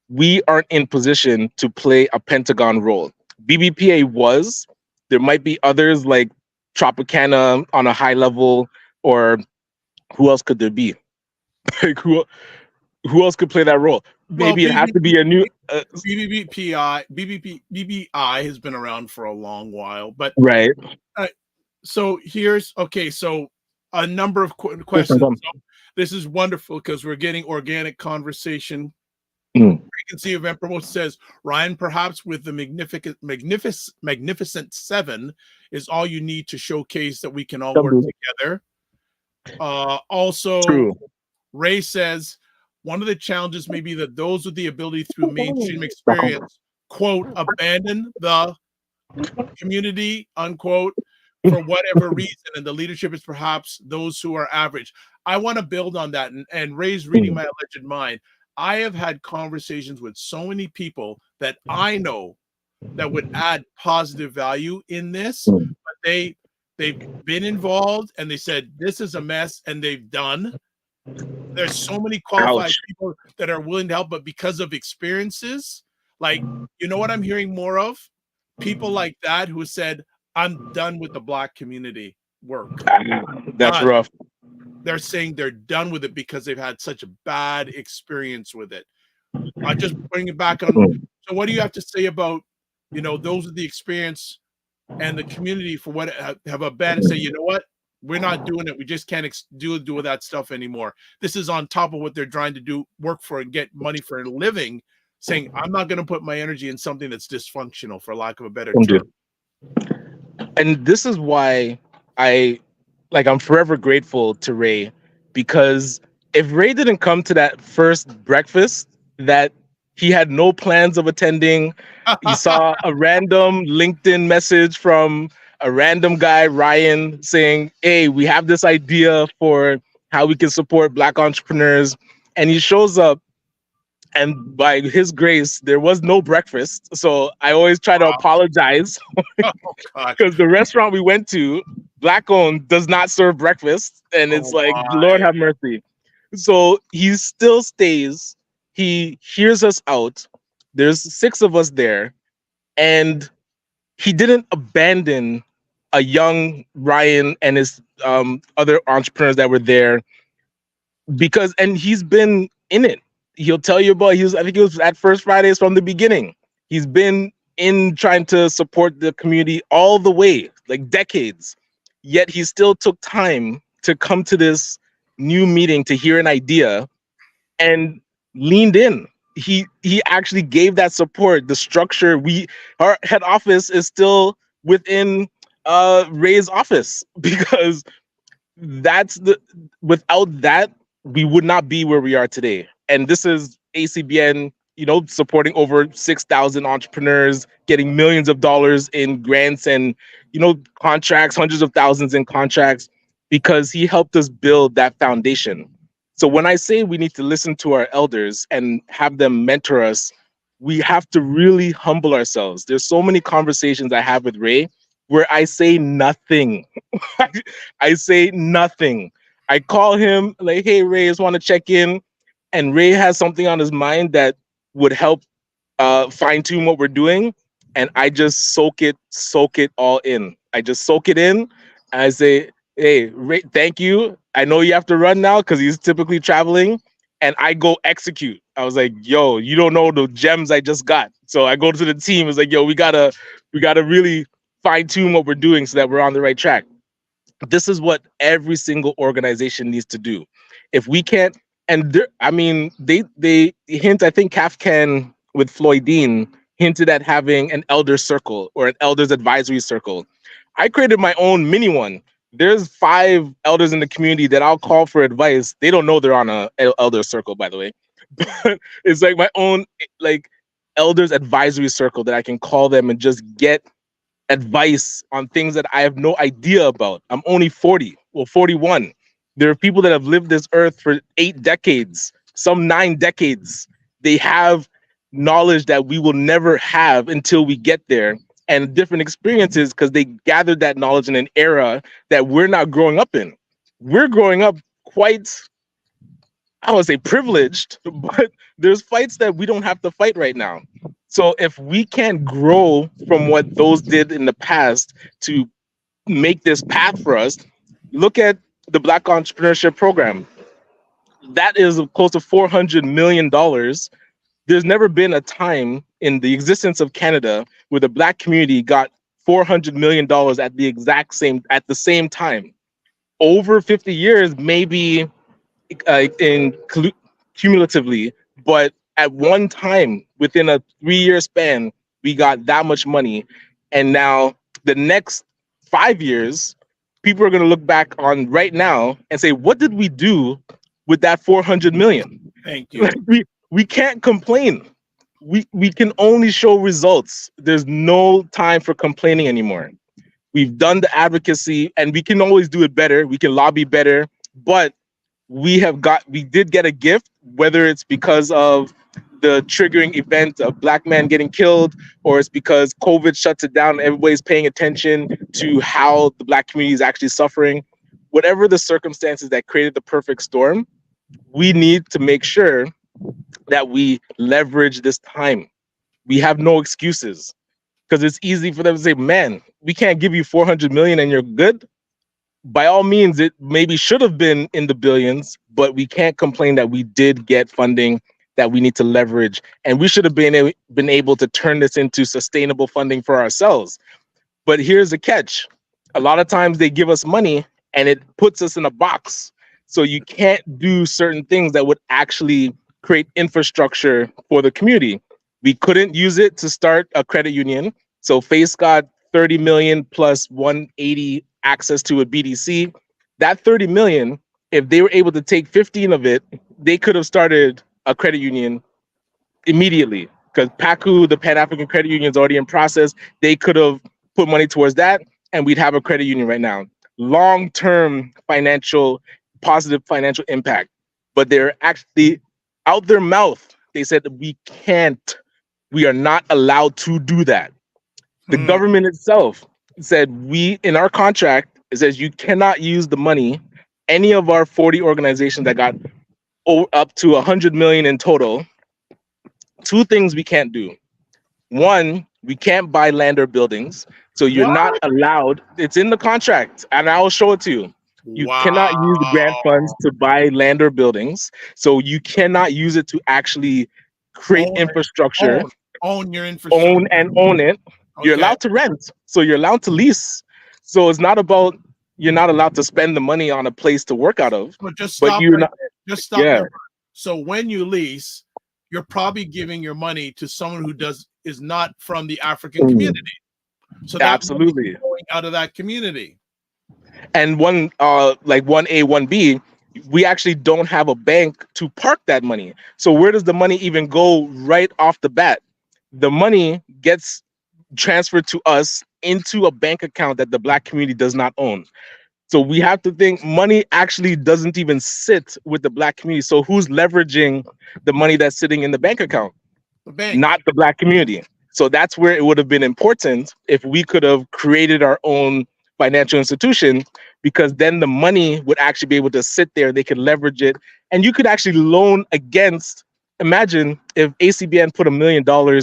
We aren't in position to play a Pentagon role. BBPA was. There might be others like Tropicana on a high level, or who else could there be? Like, who else could play that role? Maybe it has to be a new BBI has been around for a long while, but right. So a number of questions. So this is wonderful because we're getting organic conversation. Frequency event promoter says, Ryan, perhaps with the magnificent 7 is all you need to showcase that we can all work together. Also, true. Ray says, one of the challenges may be that those with the ability through mainstream experience, quote, abandon the community, unquote, for whatever reason, and the leadership is perhaps those who are average. I want to build on that, and Ray's reading my alleged mind. I have had conversations with so many people that I know that would add positive value in this, but they've been involved and they said this is a mess, and they've done. There's so many qualified people that are willing to help, but because of experiences, like, you know what I'm hearing more of? People like that who said, I'm done with the Black community work. That's rough. They're saying they're done with it because they've had such a bad experience with it. I just bring it back on. So what do you have to say about, those with the experience and the community for what have abandoned, say, you know what? We're not doing it. We just can't do with that stuff anymore. This is on top of what they're trying to do, work for and get money for a living, saying, I'm not going to put my energy in something that's dysfunctional, for lack of a better term. And this is why I'm forever grateful to Ray, because if Ray didn't come to that first breakfast that he had no plans of attending, he saw a random LinkedIn message from a random guy, Ryan, saying, hey, we have this idea for how we can support Black entrepreneurs. And he shows up, and by his grace, there was no breakfast. So I always try to apologize because the restaurant we went to, Black owned, does not serve breakfast. And it's Lord have mercy. So he still stays. He hears us out. There's 6 of us there. And he didn't abandon a young Ryan and his other entrepreneurs that were there, and he's been in it. He'll tell you about, I think he was at First Fridays from the beginning. He's been in trying to support the community all the way, like decades. Yet he still took time to come to this new meeting to hear an idea and leaned in. He actually gave that support. The structure, our head office is still within Ray's office, because without that, we would not be where we are today. And this is ACBN, supporting over 6,000 entrepreneurs, getting millions of dollars in grants and, contracts, hundreds of thousands in contracts, because he helped us build that foundation. So when I say we need to listen to our elders and have them mentor us, we have to really humble ourselves. There's so many conversations I have with Ray where I say nothing. I say nothing. I call him like, hey, Ray, just want to check in. And Ray has something on his mind that would help fine tune what we're doing. And I just soak it all in. I just soak it in. And I say, hey, Ray, thank you. I know you have to run now because he's typically traveling. And I go execute. I was like, yo, you don't know the gems I just got. So I go to the team. It's like, yo, we gotta really fine tune what we're doing so that we're on the right track. This is what every single organization needs to do. If we can't, and they hint, I think Kafkan with Floyd Dean hinted at having an elder circle or an elders advisory circle. I created my own mini one. There's 5 elders in the community that I'll call for advice. They don't know they're on a elder circle, by the way. But it's like my own like elders advisory circle that I can call them and just get advice on things that I have no idea about. I'm only 41. There are people that have lived this earth for 8 decades, some 9 decades. They have knowledge that we will never have until we get there, and different experiences because they gathered that knowledge in an era that we're not growing up in. We're growing up quite, I don't want to say privileged, but there's fights that we don't have to fight right now. So if we can't grow from what those did in the past to make this path for us, look at the Black Entrepreneurship Program. That is close to $400 million. There's never been a time in the existence of Canada where the Black community got $400 million at the same time. Over 50 years, maybe cumulatively, but at one time within a 3-year span, we got that much money. And now the next 5 years, people are going to look back on right now and say, what did we do with that 400 million? Thank you. We can't complain. We can only show results. There's no time for complaining anymore. We've done the advocacy and we can always do it better. We can lobby better, but we did get a gift, whether it's because of the triggering event of Black men getting killed, or it's because COVID shuts it down. Everybody's paying attention to how the Black community is actually suffering. Whatever the circumstances that created the perfect storm, we need to make sure that we leverage this time. We have no excuses, because it's easy for them to say, man, we can't give you 400 million and you're good. By all means, it maybe should have been in the billions, but we can't complain that we did get funding that we need to leverage. And we should have been able to turn this into sustainable funding for ourselves. But here's the catch. A lot of times they give us money and it puts us in a box. So you can't do certain things that would actually create infrastructure for the community. We couldn't use it to start a credit union. So Face got 30 million plus 180 access to a BDC. That 30 million, if they were able to take 15 of it, they could have started a credit union immediately, because PACU, the Pan-African Credit Union, is already in process. They could have put money towards that and we'd have a credit union right now. Long-term positive financial impact. But they're actually out their mouth. They said we are not allowed to do that. The government itself said in our contract, it says you cannot use the money, any of our 40 organizations that got up to 100 million in total. 2 things we can't do. 1, we can't buy land or buildings. So you're not allowed. It's in the contract and I will show it to you. You cannot use the grant funds to buy land or buildings. So you cannot use it to actually create infrastructure. Own your infrastructure. Own it. Okay. You're allowed to rent. So you're allowed to lease. So it's not about you're not allowed to spend the money on a place to work out of. But just stop. Just stop. Yeah. So when you lease, you're probably giving your money to someone who is not from the African community. So that's absolutely going out of that community. And like 1A, 1B, we actually don't have a bank to park that money. So where does the money even go right off the bat? The money gets transferred to us into a bank account that the Black community does not own. So we have to think money actually doesn't even sit with the Black community. So who's leveraging the money that's sitting in the bank account? The bank. Not the Black community. So that's where it would have been important if we could have created our own financial institution, because then the money would actually be able to sit there. They could leverage it, and you could actually loan against. Imagine if ACBN put $1 million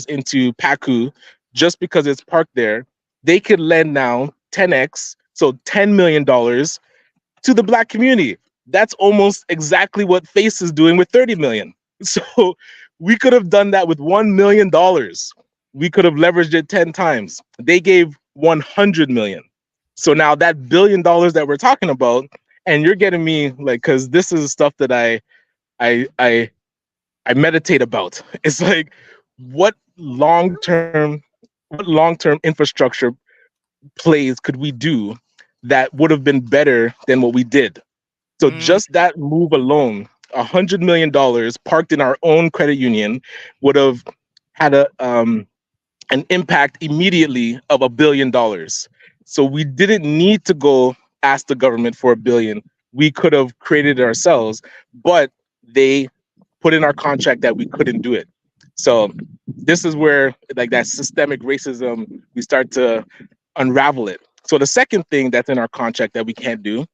into Paku just because it's parked there, they could lend now 10x, so $10 million to the Black community. That's almost exactly what Face is doing with 30 million. So we could have done that with $1 million. We could have leveraged it 10 times. They gave 100 million. So now that $1 billion that we're talking about, and you're getting me like, because this is stuff that I meditate about. It's like, what long-term infrastructure plays could we do that would have been better than what we did? So just that move alone, $100 million parked in our own credit union would have had an impact immediately of $1 billion. So we didn't need to go ask the government for $1 billion. We could have created it ourselves, but they put in our contract that we couldn't do it. So this is where like that systemic racism, we start to unravel it. So the second thing that's in our contract that we can't do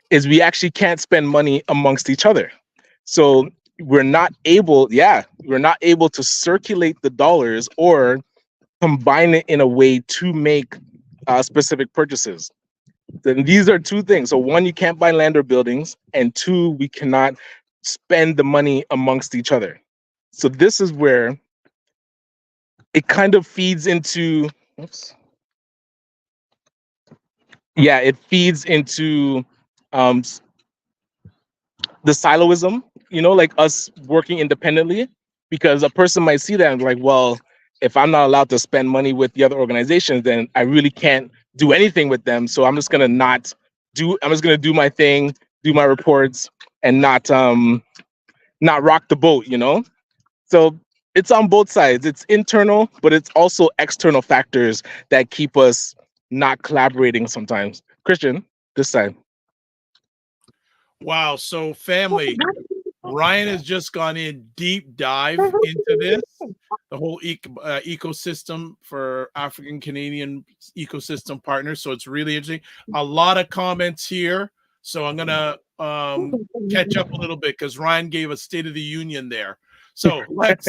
is we actually can't spend money amongst each other. So we're not able to circulate the dollars or combine it in a way to make specific purchases. Then these are two things. So one, you can't buy land or buildings, and two, we cannot spend the money amongst each other. So this is where it kind of feeds into, it feeds into the siloism, like us working independently, because a person might see that and be like, well, if I'm not allowed to spend money with the other organizations, then I really can't do anything with them. So I'm just gonna do my thing, do my reports, and not rock the boat, So it's on both sides. It's internal, but it's also external factors that keep us not collaborating sometimes. Christian, this side. Wow. So family, Ryan has just gone in deep dive into this, the whole ecosystem for African Canadian ecosystem partners. So it's really interesting. A lot of comments here. So I'm going to catch up a little bit because Ryan gave a State of the Union there. So let's,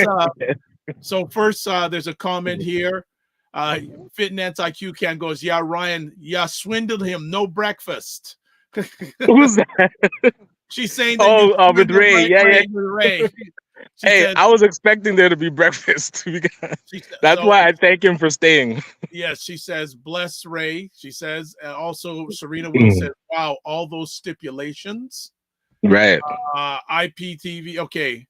so first there's a comment here. Fitness IQ Can goes, yeah, Ryan, swindled him. No breakfast. Who's that? She's saying that with Ray. With Ray. Hey, said, I was expecting there to be breakfast. That's why I thank him for staying. Yes, she says, bless Ray. She says, and also Serena Will says, wow, all those stipulations. Right. IPTV. Okay.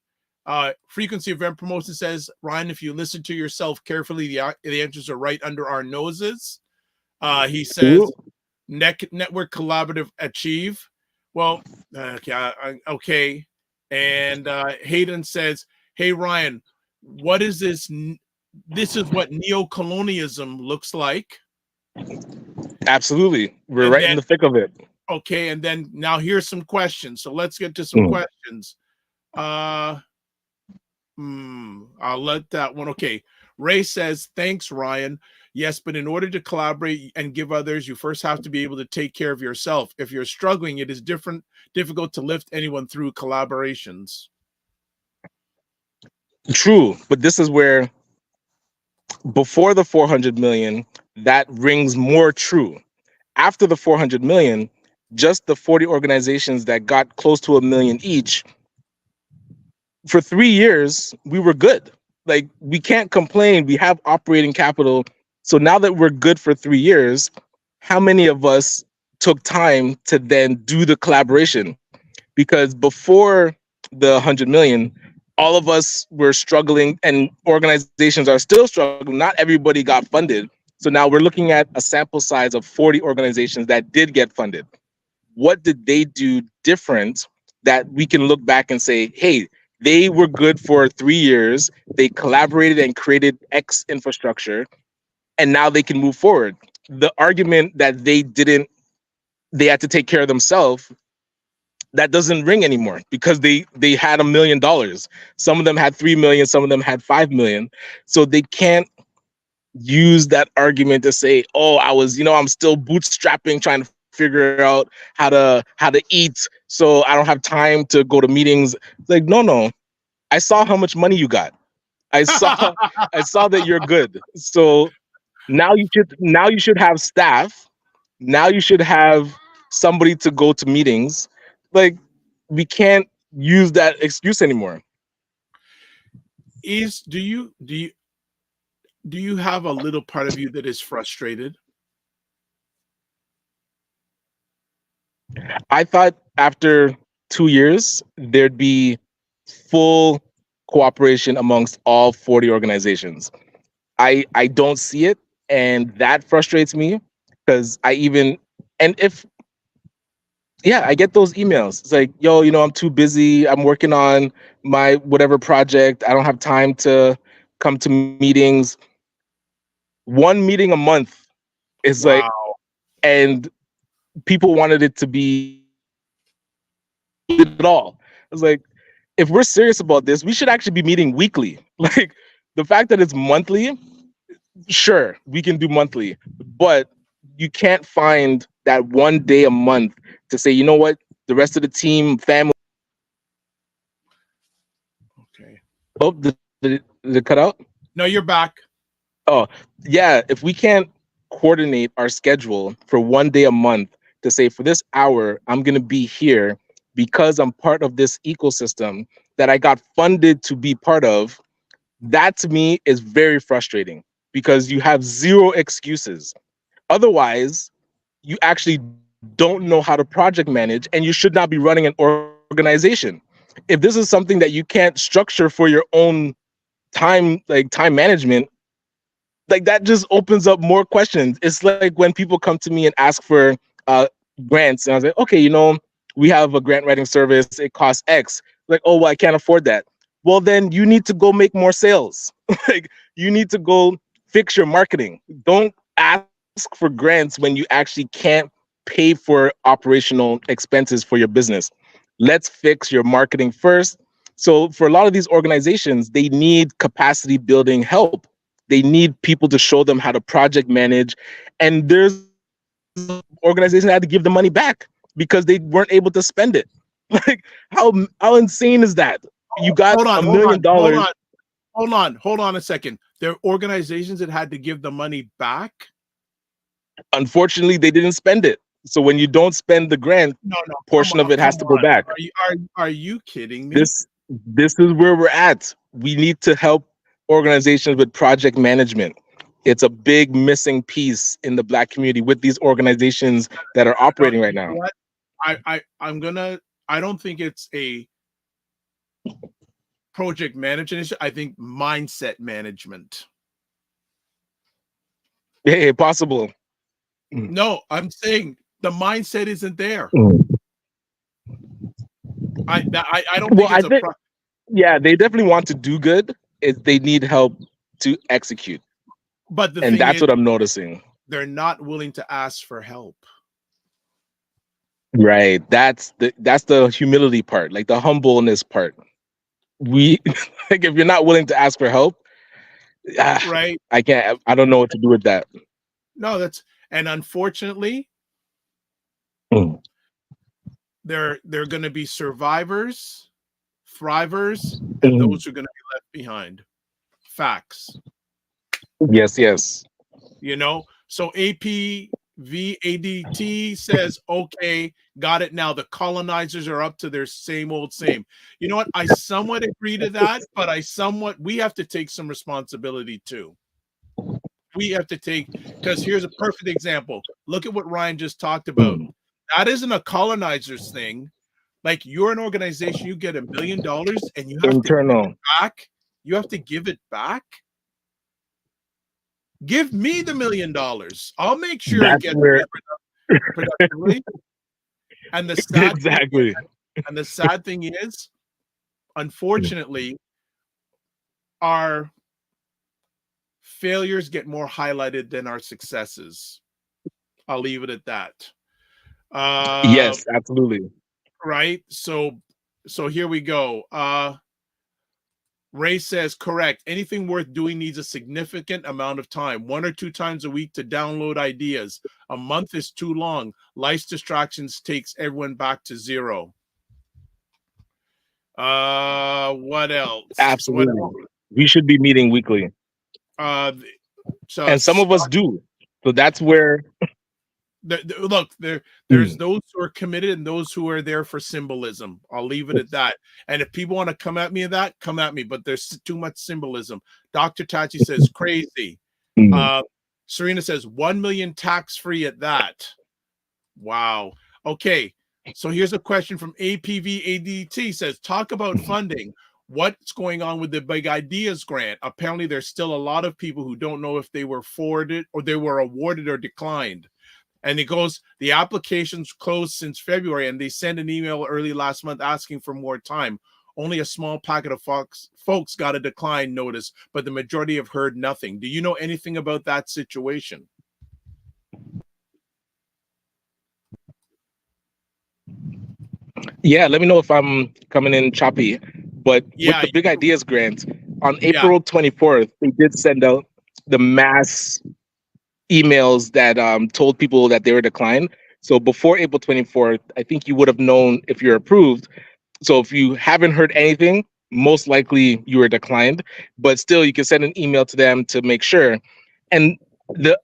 Frequency Event Promotion says, Ryan, if you listen to yourself carefully, the answers are right under our noses. He says, Network Collaborative Achieve. Well, okay. And Hayden says, hey, Ryan, what is this? This is what neocolonialism looks like. Absolutely. We're right in the thick of it. Okay. And then now here's some questions. So let's get to some questions. I'll let that one. Okay. Ray says, thanks, Ryan. Yes, but in order to collaborate and give others, you first have to be able to take care of yourself. If you're struggling, it is difficult to lift anyone through collaborations. True, but this is where before the 400 million, that rings more true. After the 400 million, just the 40 organizations that got close to $1 million each, for 3 years, we were good. Like, we can't complain. We have operating capital. So now that we're good for 3 years, how many of us took time to then do the collaboration? Because before the 100 million, all of us were struggling and organizations are still struggling. Not everybody got funded. So now we're looking at a sample size of 40 organizations that did get funded. What did they do different that we can look back and say, hey, they were good for 3 years. They collaborated and created X infrastructure, and now they can move forward. The argument that they had to take care of themselves, that doesn't ring anymore because they had $1 million. Some of them had 3 million, some of them had 5 million. So they can't use that argument to say, oh, I'm still bootstrapping, trying to figure out how to eat, so I don't have time to go to meetings. It's like, no, I saw how much money you got. I saw that you're good. So now you should have staff. Now you should have somebody to go to meetings. Like, we can't use that excuse anymore. Do you have a little part of you that is frustrated? I thought after 2 years there'd be full cooperation amongst all 40 organizations. I don't see it, and that frustrates me because I get those emails. It's like, yo, I'm too busy. I'm working on my whatever project. I don't have time to come to meetings. One meeting a month is like, Wow. and people wanted it to be at all. It's like, if we're serious about this, we should actually be meeting weekly. Like, the fact that it's monthly, sure, we can do monthly, but you can't find that one day a month to say, you know what, the rest of the team, family. Okay. Oh, did it cut out? No, you're back. Oh, yeah. If we can't coordinate our schedule for one day a month to say, for this hour, I'm going to be here because I'm part of this ecosystem that I got funded to be part of, that to me is very frustrating because you have zero excuses. Otherwise, you actually don't know how to project manage, and you should not be running an organization. If this is something that you can't structure for your own time, like time management, like that just opens up more questions. It's like when people come to me and ask for grants, and I was like, okay, we have a grant writing service. It costs X. Like, oh, well, I can't afford that. Well, then you need to go make more sales. Like, you need to go fix your marketing. Don't ask for grants when you actually can't pay for operational expenses for your business. Let's fix your marketing first. So for a lot of these organizations, they need capacity building help. They need people to show them how to project manage. And there's organizations that had to give the money back because they weren't able to spend it. Like, how insane is that? You got $1 million. Hold on a second. There are organizations that had to give the money back. Unfortunately, they didn't spend it. So when you don't spend the grant, portion of it has to go back. Are you kidding me? This is where we're at. We need to help organizations with project management. It's a big missing piece in the Black community with these organizations that are operating right now. What? I don't think it's a project management issue. I think mindset management. Hey, possible. No, I'm saying the mindset isn't there. I don't think it's yeah, they definitely want to do good. They need help to execute. But that's what I'm noticing. They're not willing to ask for help. That's the humility part, like the humbleness part. We like, if you're not willing to ask for help, right? I don't know what to do with that. No, and unfortunately, there are going to be survivors, thrivers, and those who are going to be left behind. Facts. Yes. So APVADT says, okay, got it now. The colonizers are up to their same old same. You know what? I somewhat agree to that, but we have to take some responsibility too. We have to because here's a perfect example. Look at what Ryan just talked about. That isn't a colonizers thing. Like, you're an organization, you get $1 million and you have to give it back. You have to give it back. Give me the $1 million. I'll make sure it gets productively. And the sad thing is, unfortunately, our failures get more highlighted than our successes. I'll leave it at that. Yes, absolutely. Right. So here we go. Ray says, correct. Anything worth doing needs a significant amount of time, 1 or 2 times a week to download ideas. A month is too long. Life's distractions takes everyone back to zero. What else? Absolutely. What else? We should be meeting weekly. So And some of us do. So that's where look, there's those who are committed and those who are there for symbolism. I'll leave it at that. And if people want to come at me at that, come at me, but there's too much symbolism. Dr. Tachi says crazy. Serena says 1 million tax-free at that. Wow. Okay. So here's a question from APV ADT says, talk about funding. What's going on with the Big Ideas grant? Apparently, there's still a lot of people who don't know if they were forwarded or they were awarded or declined. And it goes, the application's closed since February, and they sent an email early last month asking for more time. Only a small packet of folks got a decline notice, but the majority have heard nothing. Do you know anything about that situation? Yeah, let me know if I'm coming in choppy. But Yeah, with the Big Ideas grant, on April 24th, they did send out the mass emails that told people that they were declined. So before April 24th, I think you would have known if you're approved. So if you haven't heard anything, most likely you were declined. But still, you can send an email to them to make sure. And the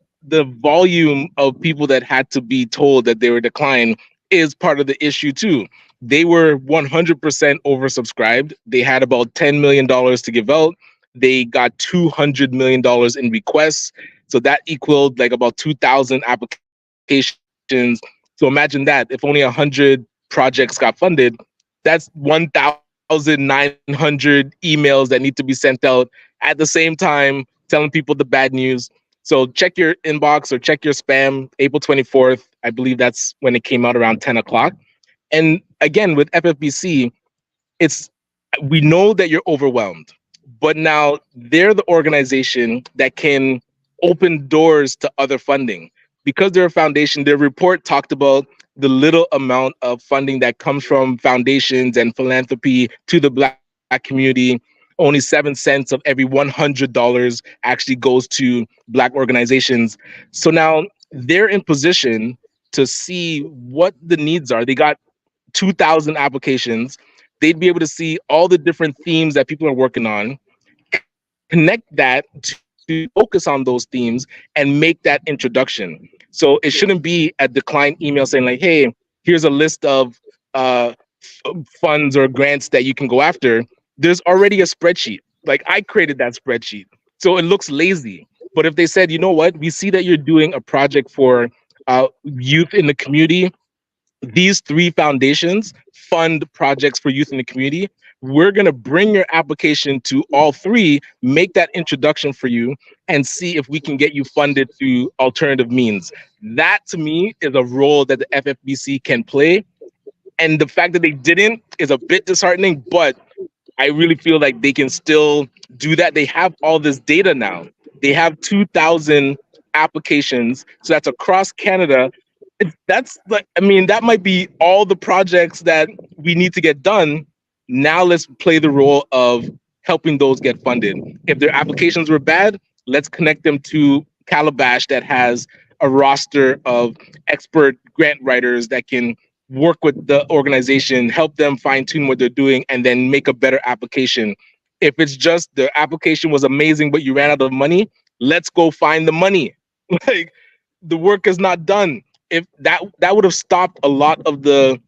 volume of people that had to be told that they were declined is part of the issue too. They were 100% oversubscribed. They had about $10 million to give out. They got $200 million in requests. So that equaled like about 2,000 applications. So imagine that if only 100 projects got funded, that's 1,900 emails that need to be sent out at the same time, telling people the bad news. So check your inbox or check your spam. April 24th, I believe that's when it came out around 10 o'clock. And again, with FFBC, we know that you're overwhelmed, but now they're the organization that can open doors to other funding. Because they're a foundation, their report talked about the little amount of funding that comes from foundations and philanthropy to the Black community. Only 7 cents of every $100 actually goes to Black organizations. So now they're in position to see what the needs are. They got 2,000 applications. They'd be able to see all the different themes that people are working on, connect that to focus on those themes and make that introduction. So it shouldn't be a declined email saying like, hey, here's a list of funds or grants that you can go after. There's already a spreadsheet. Like I created that spreadsheet. So it looks lazy. But if they said, you know what, we see that you're doing a project for youth in the community, these 3 foundations fund projects for youth in the community. We're going to bring your application to all 3, make that introduction for you, and see if we can get you funded through alternative means. That, to me, is a role that the FFBC can play. And the fact that they didn't is a bit disheartening, but I really feel like they can still do that. They have all this data now. They have 2,000 applications. So that's across Canada. That's like, I mean, that might be all the projects that we need to get done. Now let's play the role of helping those get funded. If their applications were bad, let's connect them to Calabash that has a roster of expert grant writers that can work with the organization, help them fine tune what they're doing, and then make a better application. If it's just the application was amazing, but you ran out of money, let's go find the money. Like the work is not done. If that would have stopped a lot of the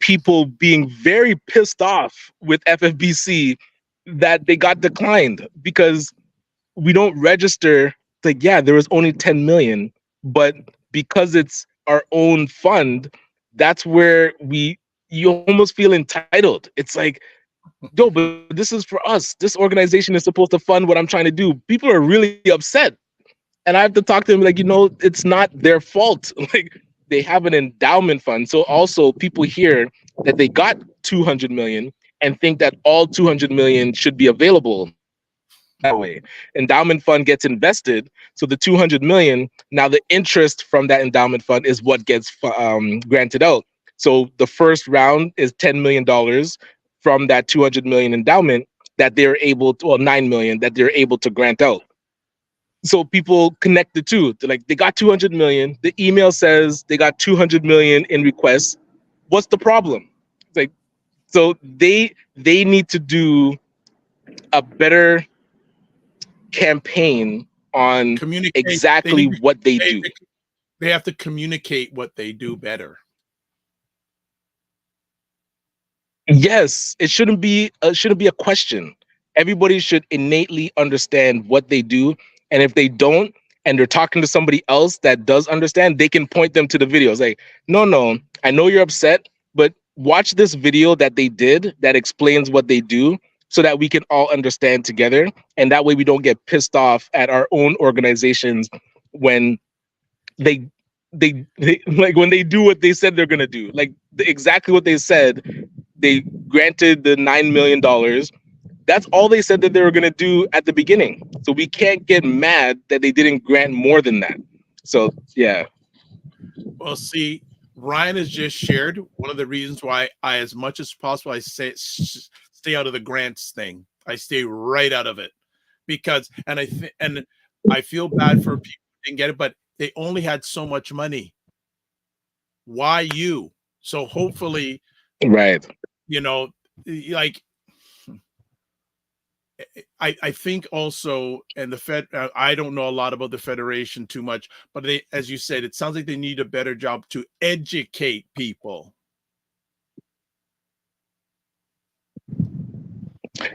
people being very pissed off with FFBC that they got declined because we don't register. Like, yeah, there was only 10 million, but because it's our own fund, that's where you almost feel entitled. It's like, no, but this is for us. This organization is supposed to fund what I'm trying to do. People are really upset. And I have to talk to them like, it's not their fault. Like they have an endowment fund. So also people hear that they got 200 million and think that all 200 million should be available that way. Endowment fund gets invested. So the 200 million, now the interest from that endowment fund is what gets granted out. So the first round is $10 million from that 200 million endowment. that they're able to, well, 9 million that they're able to grant out. So people connect the two. They're like, they got 200 million. The email says they got 200 million in requests. What's the problem? It's like, so they need to do a better campaign on Communicate. exactly what they do. They have to communicate what they do better. Yes, it shouldn't be a question. Everybody should innately understand what they do, and if they don't, and they're talking to somebody else that does understand, they can point them to the videos. Like, no, I know you're upset, but watch this video that they did that explains what they do, so that we can all understand together, and that way we don't get pissed off at our own organizations when they like when they do what they said they're gonna do, like exactly what they said. They granted the $9 million. That's all they said that they were going to do at the beginning. So we can't get mad that they didn't grant more than that. So, yeah. Well, see, Ryan has just shared one of the reasons why I, as much as possible, I say stay out of the grants thing. I stay right out of it because, and I feel bad for people who didn't get it, but they only had so much money. Why you? So hopefully, right. You know, like I think also, and the Fed, I don't know a lot about the Federation too much, but they, as you said, it sounds like they need a better job to educate people.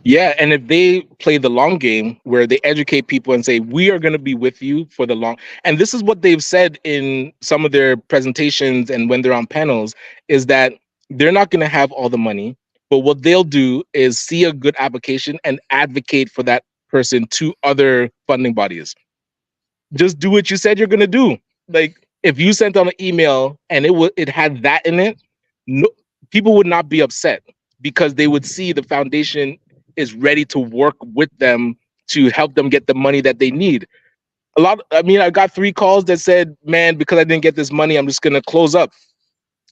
Yeah, and if they play the long game where they educate people and say, we are going to be with you for the long, and this is what they've said in some of their presentations and when they're on panels, is that they're not going to have all the money, but what they'll do is see a good application and advocate for that person to other funding bodies. Just do what you said you're going to do. Like, if you sent out an email and it had that in it, no, people would not be upset because they would see the foundation is ready to work with them to help them get the money that they need. I got 3 calls that said, man, because I didn't get this money, I'm just going to close up.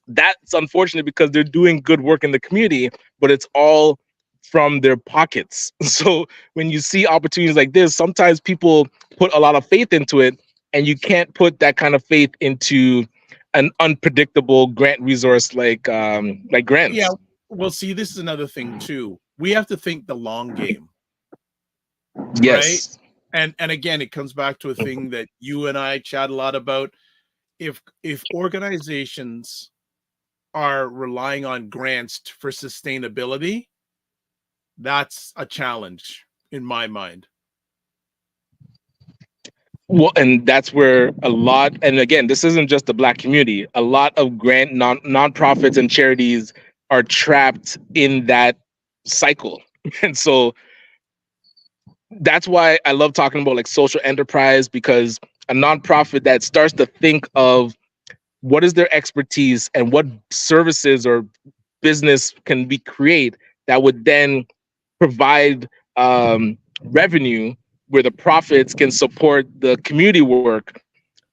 That's unfortunate because they're doing good work in the community, but it's all from their pockets. So when you see opportunities like this, sometimes people put a lot of faith into it, and you can't put that kind of faith into an unpredictable grant resource like grants. Yeah, well, see, this is another thing too. We have to think the long game. Yes. Right? And again, it comes back to a thing that you and I chat a lot about. If organizations are relying on grants for sustainability, that's a challenge in my mind. Well, and that's where a lot, and again, this isn't just the Black community, a lot of nonprofits and charities are trapped in that cycle. And so that's why I love talking about like social enterprise, because a nonprofit that starts to think of what is their expertise and what services or business can we create that would then provide revenue where the profits can support the community work,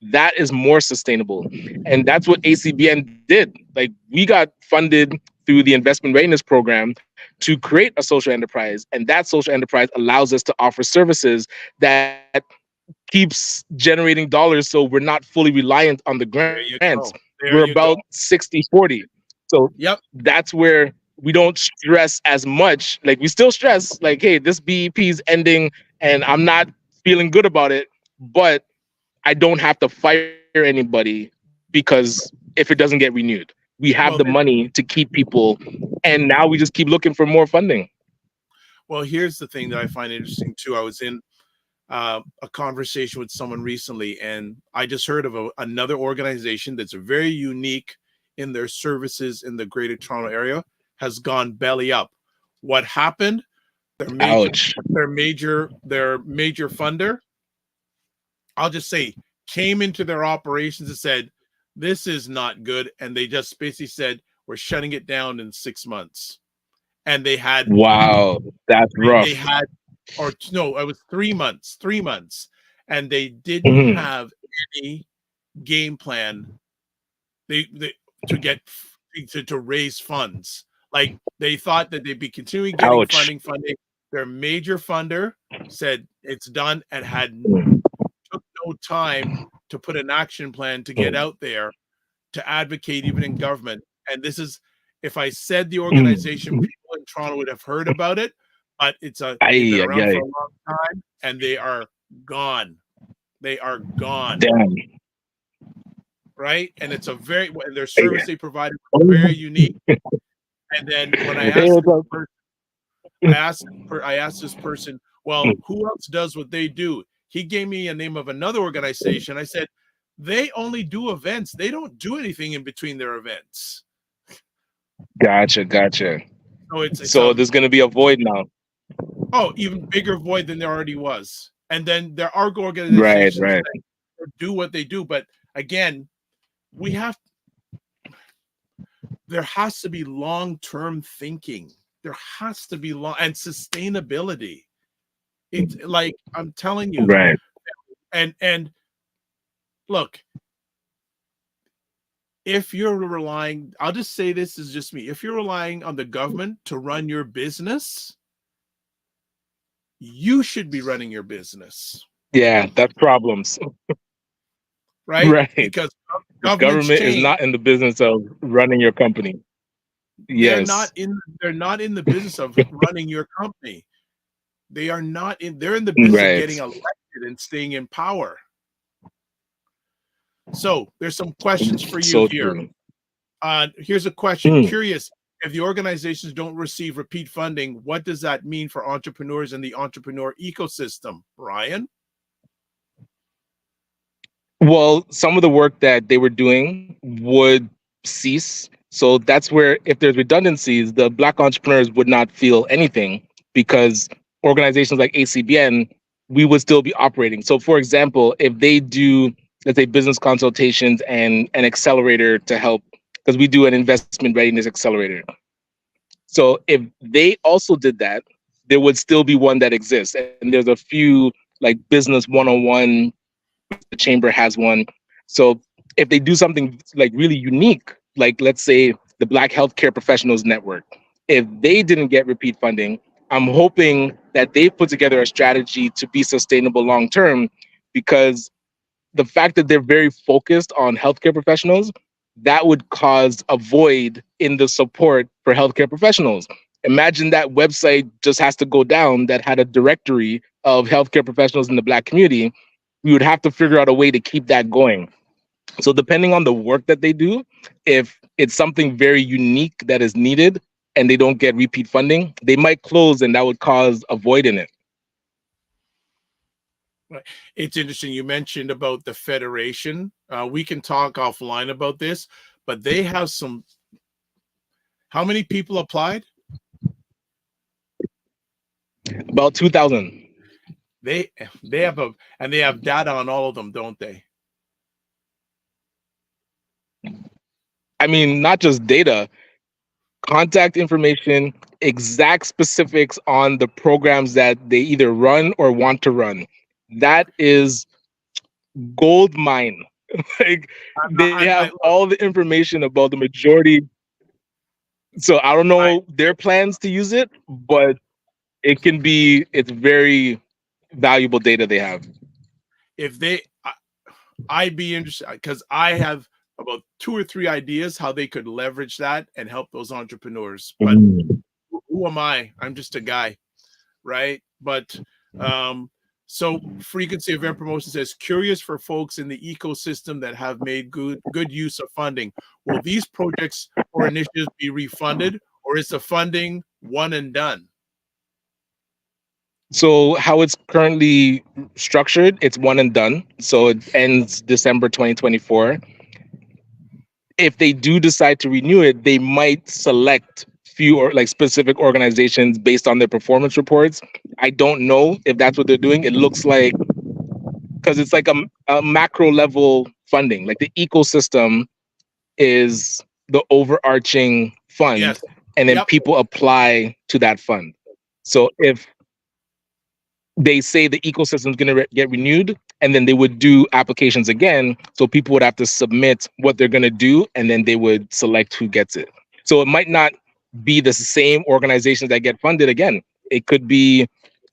that is more sustainable. And that's what ACBN did. Like, we got funded through the investment readiness program to create a social enterprise, and that social enterprise allows us to offer services that keeps generating dollars, so we're not fully reliant on the grants. We're about 60-40. So yep, that's where we don't stress as much. Like, we still stress like, hey, this BEP is ending and I'm not feeling good about it, but I don't have to fire anybody because if it doesn't get renewed, we have the money to keep people, and now we just keep looking for more funding. Well, here's the thing that I find interesting too. I was in a conversation with someone recently, and I just heard of another organization that's very unique in their services in the Greater Toronto area has gone belly up. What happened? Their major funder, I'll just say, came into their operations and said, this is not good. And they just basically said, we're shutting it down in 6 months. And they had, wow, that's rough. They had, or no, it was 3 months, and they didn't have any game plan. They to get to raise funds. Like, they thought that they'd be continuing getting funding. Their major funder said it's done and took no time to put an action plan to get out there to advocate even in government. And this is, if I said the organization, people in Toronto would have heard about it, but they've been around for a long time and they are gone. They are gone. Damn. Right? And it's their service they provided was very unique. And then when I asked this person, well, who else does what they do? He gave me a name of another organization. I said, they only do events. They don't do anything in between their events. Gotcha. So there's going to be a void now. Oh, even bigger void than there already was. And then there are organizations that do what they do. But again, there has to be long-term thinking. There has to be and sustainability. It's like, I'm telling you. Right. And look, if you're relying, I'll just say this is just me. If you're relying on the government to run your business, you should be running your business. Yeah, that's problems. Right? Because government is not in the business of running your company. Yes. They're not in the business of running your company. They're in the business of getting elected and staying in power. So there's some questions for you here. Here's a question. Curious, if the organizations don't receive repeat funding, what does that mean for entrepreneurs and the entrepreneur ecosystem? Ryan? Well, some of the work that they were doing would cease. So that's where, if there's redundancies, the Black entrepreneurs would not feel anything, because organizations like ACBN, we would still be operating. So for example, if they do, let's say, business consultations and an accelerator to help, because we do an investment readiness accelerator. So if they also did that, there would still be one that exists. And there's a few like business 101, the chamber has one. So if they do something like really unique, like let's say the Black Healthcare Professionals Network, if they didn't get repeat funding, I'm hoping that they've put together a strategy to be sustainable long-term, because the fact that they're very focused on healthcare professionals, that would cause a void in the support for healthcare professionals. Imagine that website just has to go down that had a directory of healthcare professionals in the Black community. We would have to figure out a way to keep that going. So depending on the work that they do, if it's something very unique that is needed and they don't get repeat funding, they might close, and that would cause a void in it. It's interesting. You mentioned about the federation. We can talk offline about this, but they have some. How many people applied? About 2,000. They have and they have data on all of them, don't they? I mean, not just data, contact information, exact specifics on the programs that they either run or want to run. That is gold mine. Like they have all the information about the majority. So I don't know their plans to use it, but it's very valuable data they have. If I'd be interested, because I have about 2 or 3 ideas how they could leverage that and help those entrepreneurs. But who am I? I'm just a guy, right? But so Frequency Event Promotion says, curious for folks in the ecosystem that have made good use of funding. Will these projects or initiatives be refunded, or is the funding one and done? So how it's currently structured, it's one and done. So it ends December 2024. If they do decide to renew it, they might select few or like specific organizations based on their performance reports. I don't know if that's what they're doing. It looks like, because it's like a macro level funding, like the ecosystem is the overarching fund. Yes. And then people apply to that fund. So if they say the ecosystem is going to get renewed, and then they would do applications again. So people would have to submit what they're going to do, and then they would select who gets it. So it might not be the same organizations that get funded again. It could be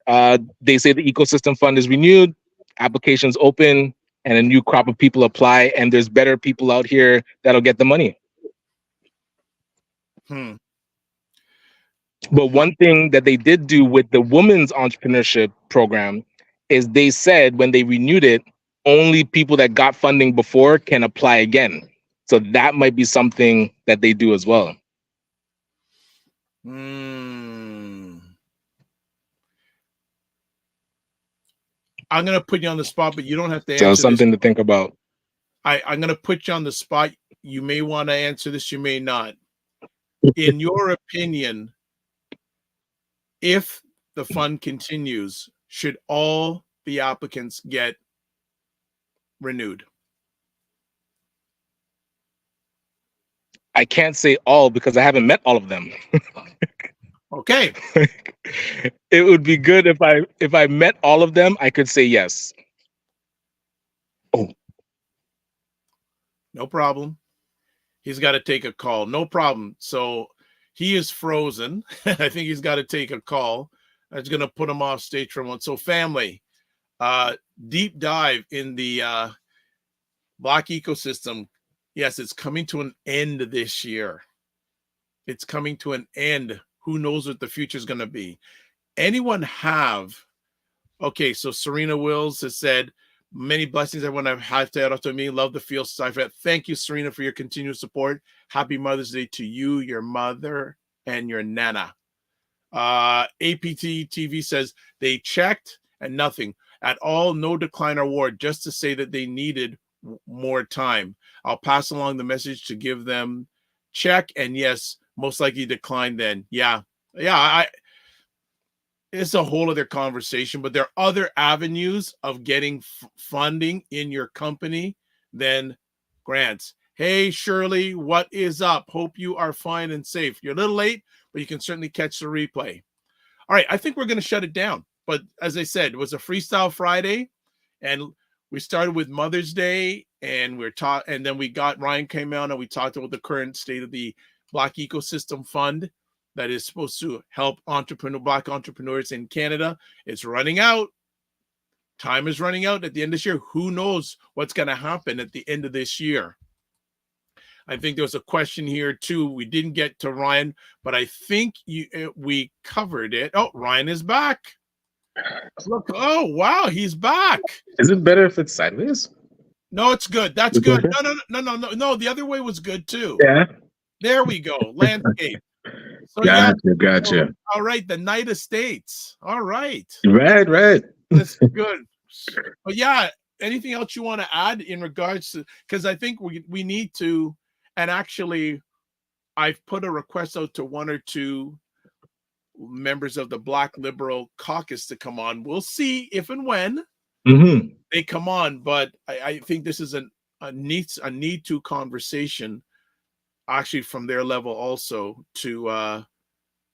they say the ecosystem fund is renewed, applications open, and a new crop of people apply, and there's better people out here that'll get the money. But one thing that they did do with the women's entrepreneurship program is they said when they renewed it, only people that got funding before can apply again. So that might be something that they do as well. I'm going to put you on the spot, but you don't have to answer. So something to think about. I'm going to put you on the spot. You may want to answer this, you may not. In your opinion, if the fund continues, should all the applicants get renewed? I can't say all because I haven't met all of them. Okay. It would be good if I met all of them, I could say yes. Oh. No problem. He's got to take a call. No problem. So he is frozen. I think he's got to take a call. That's going to put him off stage for a moment. So family, deep dive in the Black ecosystem. Yes, it's coming to an end this year. It's coming to an end. Who knows what the future is going to be? Anyone have? Okay, so Serena Wills has said, many blessings everyone I've had to me. Love the feel side for that. Thank you, Serena, for your continued support. Happy Mother's Day to you, your mother, and your nana. APT TV says they checked and nothing at all. No decline or award, just to say that they needed more time. I'll pass along the message to give them check. And yes, most likely decline then. Yeah. It's a whole other conversation, but there are other avenues of getting funding in your company than grants. Hey, Shirley, what is up? Hope you are fine and safe. You're a little late, but you can certainly catch the replay. All right, I think we're going to shut it down. But as I said, it was a Freestyle Friday, and we started with Mother's Day, and and then we got Ryan came out and we talked about the current state of the Black Ecosystem Fund that is supposed to help Black entrepreneurs in Canada. It's running out. Time is running out at the end of this year. Who knows what's going to happen at the end of this year? I think there was a question here too. We didn't get to Ryan, but I think we covered it. Oh, Ryan is back. Look, oh wow, he's back. Is it better if it's sideways? No, it's good. That's good. No. The other way was good too. Yeah. There we go. Landscape. So Gotcha. So, all right, the Knight Estates. All right. Right. That's good. But yeah, anything else you want to add in regards to, because I think we need to, and actually I've put a request out to one or two members of the Black Liberal Caucus to come on. We'll see if and when they come on, but I think this is a need to conversation actually from their level also to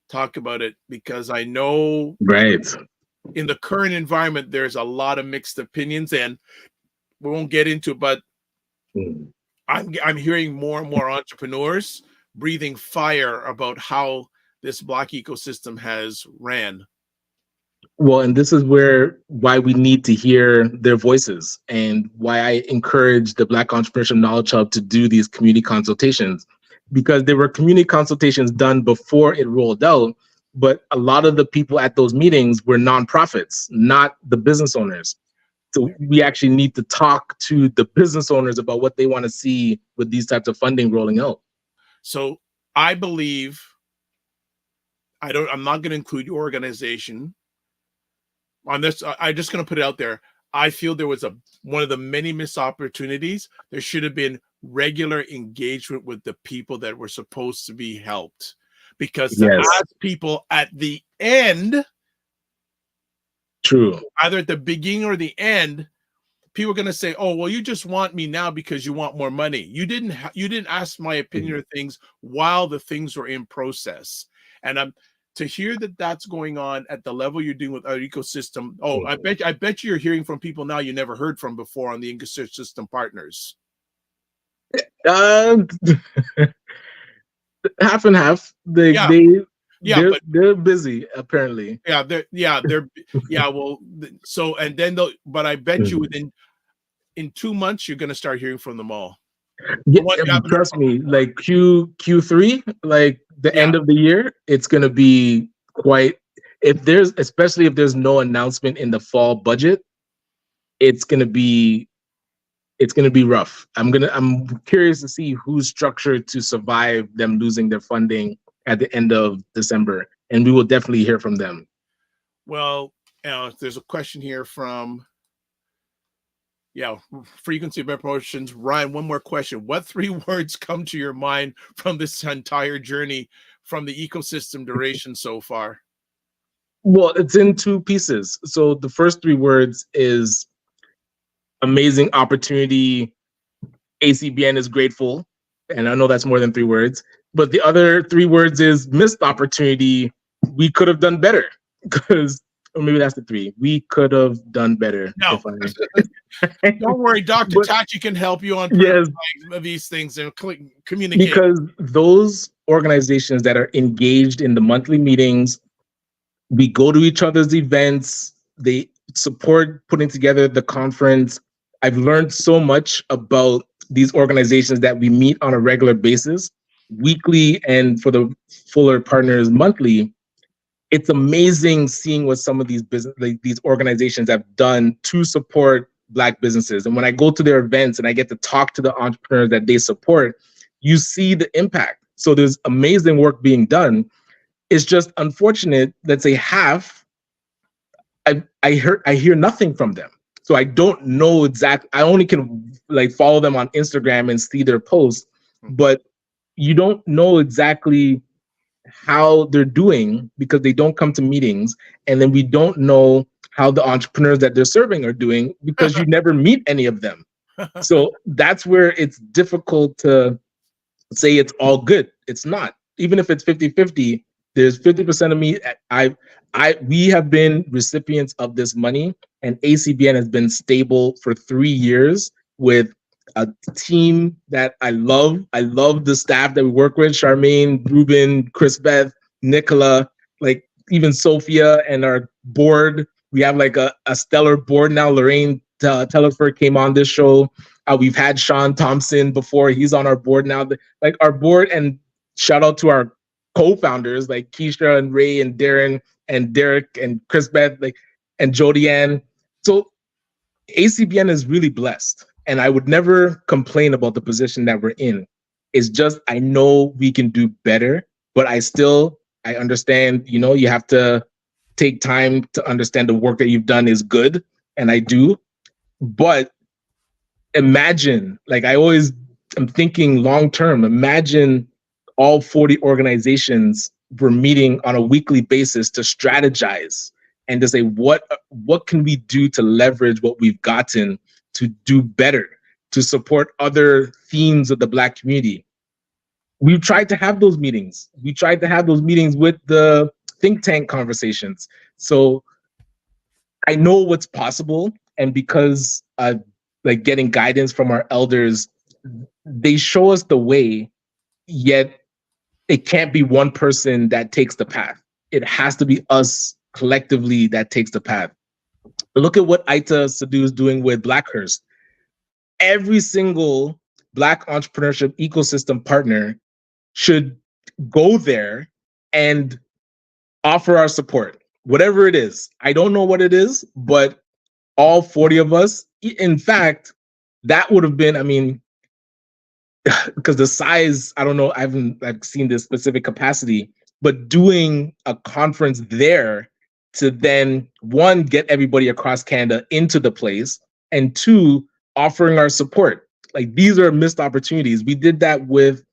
talk about it, because I know in the current environment there's a lot of mixed opinions, and we won't get into it, but I'm hearing more and more entrepreneurs breathing fire about how this Black ecosystem has ran. Well, and this is why we need to hear their voices, and why I encourage the Black Entrepreneurship Knowledge Hub to do these community consultations, because there were community consultations done before it rolled out, but a lot of the people at those meetings were nonprofits, not the business owners. So we actually need to talk to the business owners about what they want to see with these types of funding rolling out. So I believe, I'm not going to include your organization on this. I'm just going to put it out there. I feel there was one of the many missed opportunities. There should have been regular engagement with the people that were supposed to be helped, because to ask people at the end, either at the beginning or the end, people are going to say, oh, well, you just want me now because you want more money. You didn't ask my opinion of things while the things were in process. And to hear that that's going on at the level you're doing with our ecosystem. Oh, I bet you're hearing from people now you never heard from before on the ecosystem partners. Half and half. They Yeah, but they're busy apparently. well, so and then but I bet you in 2 months you're going to start hearing from them all. Yeah, trust me, like Q3, like the end of the year, it's gonna be quite. Especially if there's no announcement in the fall budget, it's gonna be rough. I'm curious to see who's structured to survive them losing their funding at the end of December, and we will definitely hear from them. Well, there's a question here from frequency of promotions. Ryan, one more question. What 3 words come to your mind from this entire journey from the ecosystem duration so far? Well, it's in 2 pieces. So the first 3 words is amazing opportunity. ACBN is grateful. And I know that's more than 3 words. But the other 3 words is missed opportunity. We could have done better. Or maybe that's the 3. We could have done better. No. Don't worry, Dr. Tachi can help you on these things and communicate. Because those organizations that are engaged in the monthly meetings, we go to each other's events, they support putting together the conference. I've learned so much about these organizations that we meet on a regular basis, weekly, and for the fuller partners monthly. It's amazing seeing what some of these these organizations have done to support Black businesses. And when I go to their events and I get to talk to the entrepreneurs that they support, you see the impact. So there's amazing work being done. It's just unfortunate that say half, I hear nothing from them. So I don't know exactly. I only can follow them on Instagram and see their posts, but you don't know exactly how they're doing because they don't come to meetings, and then we don't know how the entrepreneurs that they're serving are doing because you never meet any of them. So that's where it's difficult to say it's all good. It's not. Even if it's 50-50, there's 50% of me. We have been recipients of this money, and ACBN has been stable for 3 years with a team that I love. I love the staff that we work with: Charmaine, Ruben, Chris Beth, Nicola, even Sophia, and our board. We have a stellar board now. Lorraine Tellerfer came on this show. We've had Sean Thompson before. He's on our board now. Our board, and shout out to our co-founders like Keisha and Ray and Darren and Derek and Chris Beth, and Jody Ann. So ACBN is really blessed. And I would never complain about the position that we're in. It's just, I know we can do better, but I understand, you have to take time to understand the work that you've done is good. And I do. But imagine, I'm thinking long-term, imagine all 40 organizations were meeting on a weekly basis to strategize and to say, what can we do to leverage what we've gotten to do better, to support other themes of the Black community. We've tried to have those meetings. We tried to have those meetings with the think tank conversations. So I know what's possible. And because getting guidance from our elders, they show us the way, yet it can't be one person that takes the path. It has to be us collectively that takes the path. Look at what Aita Sadu is doing with Blackhurst. Every single Black entrepreneurship ecosystem partner should go there and offer our support, whatever it is. I don't know what it is, but all 40 of us, in fact, that would have been, because the size, I don't know, I've seen this specific capacity, but doing a conference there to then, 1, get everybody across Canada into the place, and 2, offering our support. These are missed opportunities. We did that with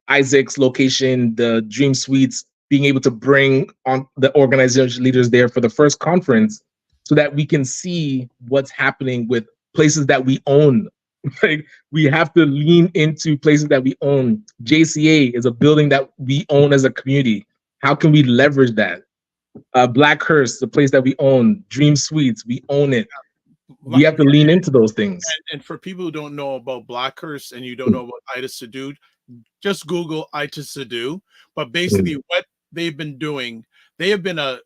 Isaac's location, the Dream Suites, being able to bring on the organization leaders there for the first conference so that we can see what's happening with places that we own. We have to lean into places that we own. JCA is a building that we own as a community. How can we leverage that? Blackhurst, the place that we own, Dream Suites, we own it. We have to lean into those things. And for people who don't know about Blackhurst and you don't know about Aita Sadu, just Google Aita Sadu. But basically, what they've been doing, they have been an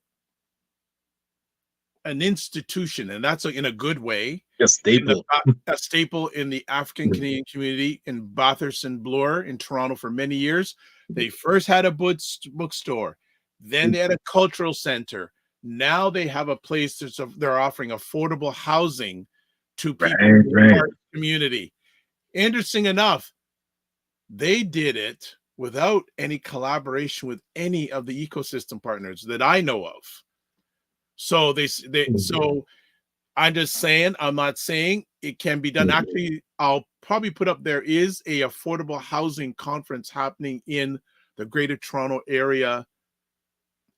institution, and that's in a good way. A staple. A staple in the African Canadian community in Bathurst and Bloor in Toronto for many years. They first had a bookstore, then they had a cultural center. Now they have a place they're offering affordable housing to people in the community. Interesting enough, they did it without any collaboration with any of the ecosystem partners that I know of. So so I'm just saying, I'm not saying it can be done. Actually, I'll probably put up, there is a affordable housing conference happening in the Greater Toronto area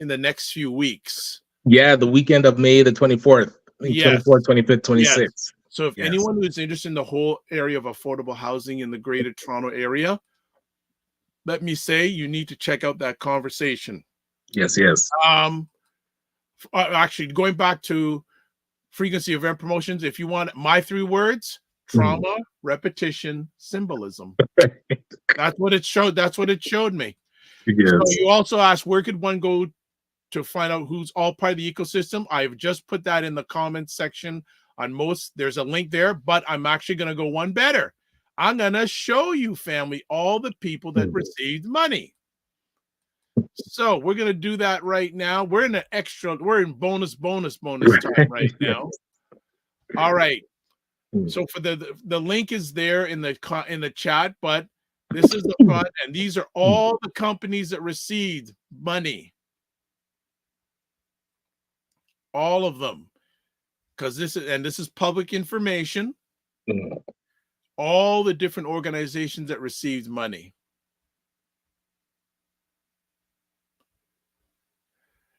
in the next few weeks. Yeah, the weekend of May the 24th. Yes. 24th, 25th, 26th. Yes. So if anyone who's interested in the whole area of affordable housing in the Greater Toronto area, let me say you need to check out that conversation. Yes. Actually, going back to frequency of event promotions, if you want my 3 words: trauma, repetition, symbolism. That's what it showed. That's what it showed me. Yes. So you also asked, where could one go to find out who's all part of the ecosystem? I've just put that in the comments section on most. There's a link there, but I'm actually going to go one better. I'm going to show you, family, all the people that received money. So we're going to do that right now. We're in bonus time right now. All right. So for the link is there in the chat, but this is the front, and these are all the companies that received money. All of them. Because this is public information. All the different organizations that received money.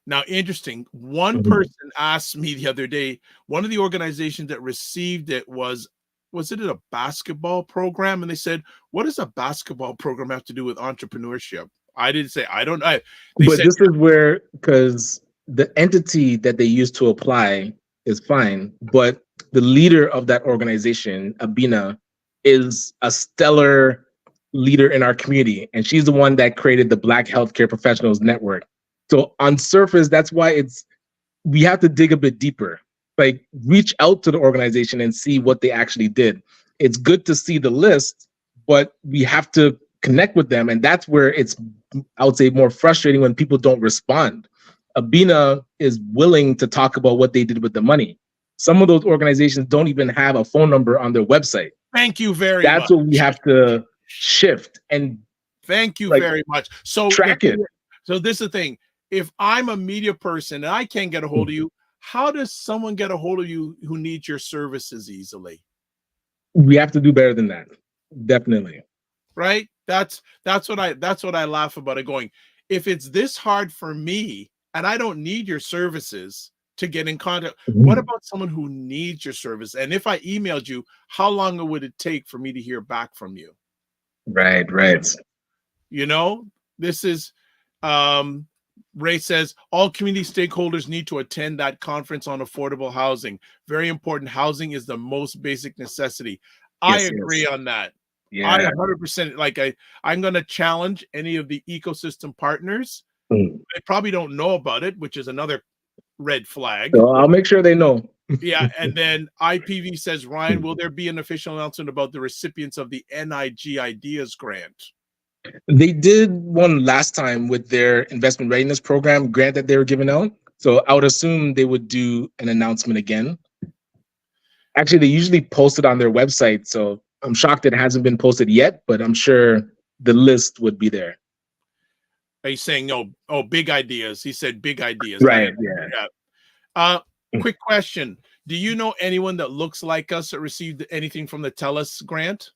Now, interesting, one person asked me the other day, one of the organizations that received it was it a basketball program? And they said, what does a basketball program have to do with entrepreneurship? I didn't say, I don't know. But this is where, because the entity that they use to apply is fine, but the leader of that organization, Abina, is a stellar leader in our community. And she's the one that created the Black Healthcare Professionals Network. So on surface, that's why we have to dig a bit deeper, like reach out to the organization and see what they actually did. It's good to see the list, but we have to connect with them. And that's where it's, I would say, more frustrating when people don't respond. Abina is willing to talk about what they did with the money. Some of those organizations don't even have a phone number on their website. Thank you very much. That's what we have to shift. And thank you very much. So track it. So this is the thing. If I'm a media person and I can't get a hold of you, how does someone get a hold of you who needs your services easily? We have to do better than that. Definitely. Right? That's what I laugh about it, going, if it's this hard for me and I don't need your services to get in contact, what about someone who needs your service? And if I emailed you, how long would it take for me to hear back from you? Right. You know, this is Ray says all community stakeholders need to attend that conference on affordable housing. Very important. Housing is the most basic necessity. I agree on that. Yeah. I 100%, like I'm going to challenge any of the ecosystem partners. They probably don't know about it, which is another red flag. So I'll make sure they know. Yeah. And then IPV says, Ryan, will there be an official announcement about the recipients of the NIG Ideas Grant? They did one last time with their investment readiness program grant that they were giving out. So I would assume they would do an announcement again. Actually, they usually post it on their website. So I'm shocked it hasn't been posted yet, but I'm sure the list would be there. Are you saying, oh, big ideas? He said big ideas. Right. Yeah. Quick question. Do you know anyone that looks like us that received anything from the TELUS grant?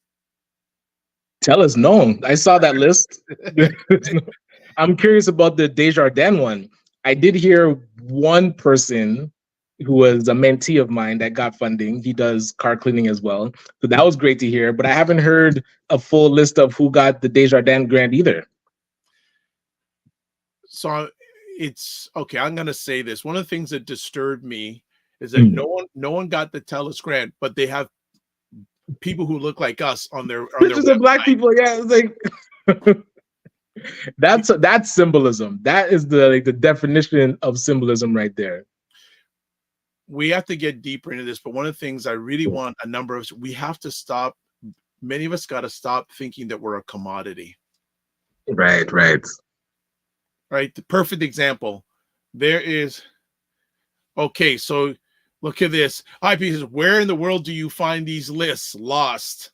TELUS, no. I saw that list. I'm curious about the Desjardins one. I did hear one person who was a mentee of mine that got funding. He does car cleaning as well. So that was great to hear, but I haven't heard a full list of who got the Desjardins grant either. So it's okay. I'm going to say this. One of the things that disturbed me is that no one got the TELUS grant, but they have people who look like us on their pictures of Black people. Yeah, it's like That's symbolism. That is the definition of symbolism right there. We have to get deeper into this, but one of the things I really want we have to stop. Many of us got to stop thinking that we're a commodity. Right. Right. The perfect example. There is. Okay, so look at this. IP says, where in the world do you find these lists? Lost.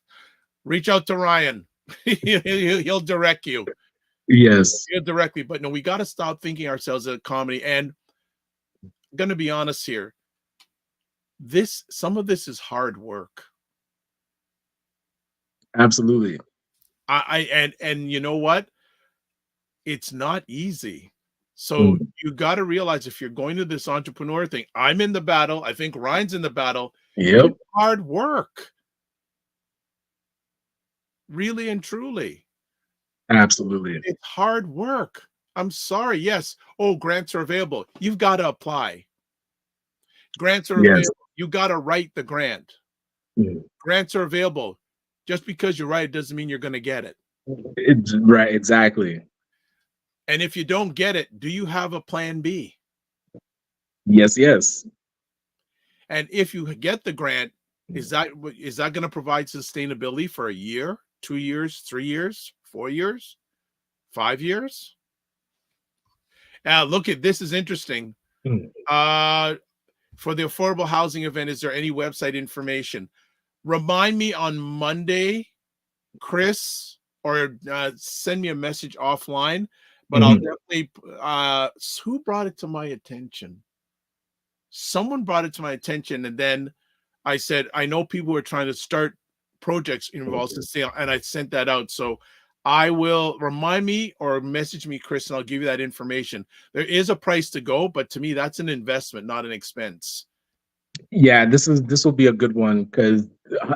Reach out to Ryan. He'll direct you. Yes. He'll direct me. But no, we got to stop thinking ourselves as a comedy. And I'm going to be honest here. Some of this is hard work. Absolutely. And you know what? It's not easy. So you got to realize if you're going to this entrepreneur thing, I'm in the battle. I think Ryan's in the battle. Yep. It's hard work. Really and truly. Absolutely. It's hard work. I'm sorry. Yes. Oh, grants are available. You've got to apply. Grants are available. You got to write the grant. Grants are available. Just because you write it doesn't mean you're going to get it. It's right. Exactly. And if you don't get it, do you have a plan B? Yes. And if you get the grant, is that going to provide sustainability for a year, 2 years, 3 years, 4 years, 5 years? Look at this is interesting. For the affordable housing event, is there any website information? Remind me on Monday, Chris, or send me a message offline. But I'll definitely. Who brought it to my attention? Someone brought it to my attention, and then I said, I know people were trying to start projects involved in sale, and I sent that out. So I will remind me or message me, Chris, and I'll give you that information. There is a price to go, but to me, that's an investment, not an expense. Yeah, this will be a good one because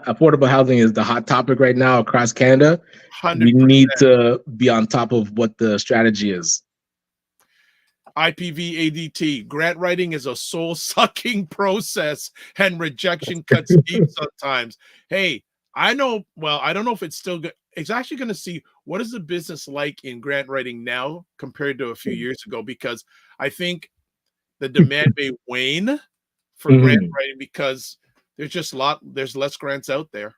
affordable housing is the hot topic right now across Canada. 100%. We need to be on top of what the strategy is. IPV ADT, grant writing is a soul-sucking process and rejection cuts deep sometimes. Hey, I know, well, I don't know if it's still good. It's actually going to see what is the business like in grant writing now compared to a few years ago, because I think the demand may wane for grant writing because there's less grants out there.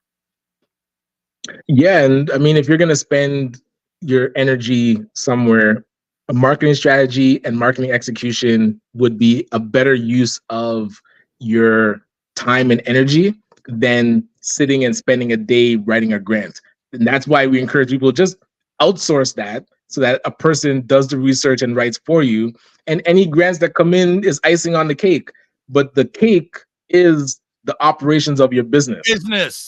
Yeah, and I mean, if you're going to spend your energy somewhere, a marketing strategy and marketing execution would be a better use of your time and energy than sitting and spending a day writing a grant. And that's why we encourage people just outsource that so that a person does the research and writes for you. And any grants that come in is icing on the cake. But the cake is the operations of your business.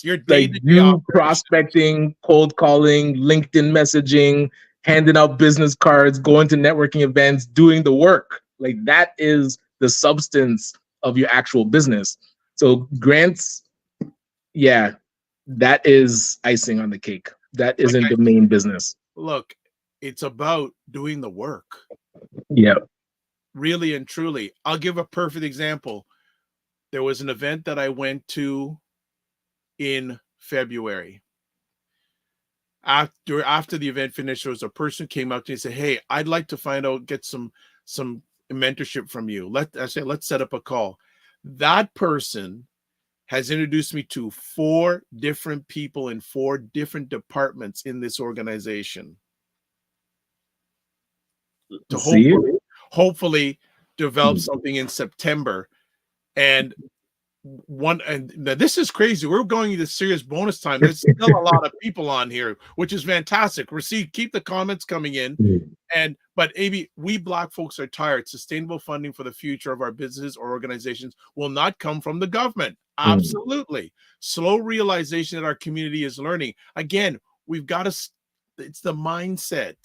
Your like you prospecting, cold calling, LinkedIn messaging, handing out business cards, going to networking events, doing the work. Like that is the substance of your actual business. So grants, yeah, that is icing on the cake. That isn't the main business. Look, it's about doing the work. Yeah. Really and truly. I'll give a perfect example. There was an event that I went to in February. After the event finished, there was a person who came up to me and said, "Hey, I'd like to find out, get some mentorship from you." I said, let's set up a call. That person has introduced me to 4 different people in 4 different departments in this organization. To hopefully develop something in September. And this is crazy. We're going into serious bonus time. There's still a lot of people on here, which is fantastic. Keep the comments coming in. But AB, we Black folks are tired. Sustainable funding for the future of our businesses or organizations will not come from the government. Absolutely. Slow realization that our community is learning. Again, we've got to, it's the mindset.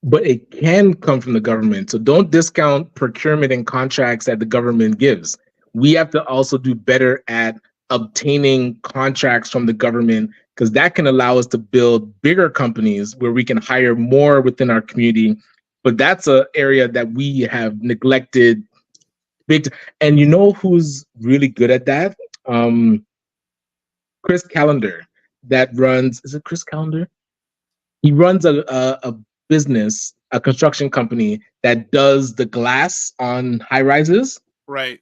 But it can come from the government. So don't discount procurement and contracts that the government gives. We have to also do better at obtaining contracts from the government, because that can allow us to build bigger companies where we can hire more within our community. But that's an area that we have neglected big. And you know who's really good at that? Chris Callender, that runs, is it Chris Callender? He runs a business, a construction company that does the glass on high rises. Right.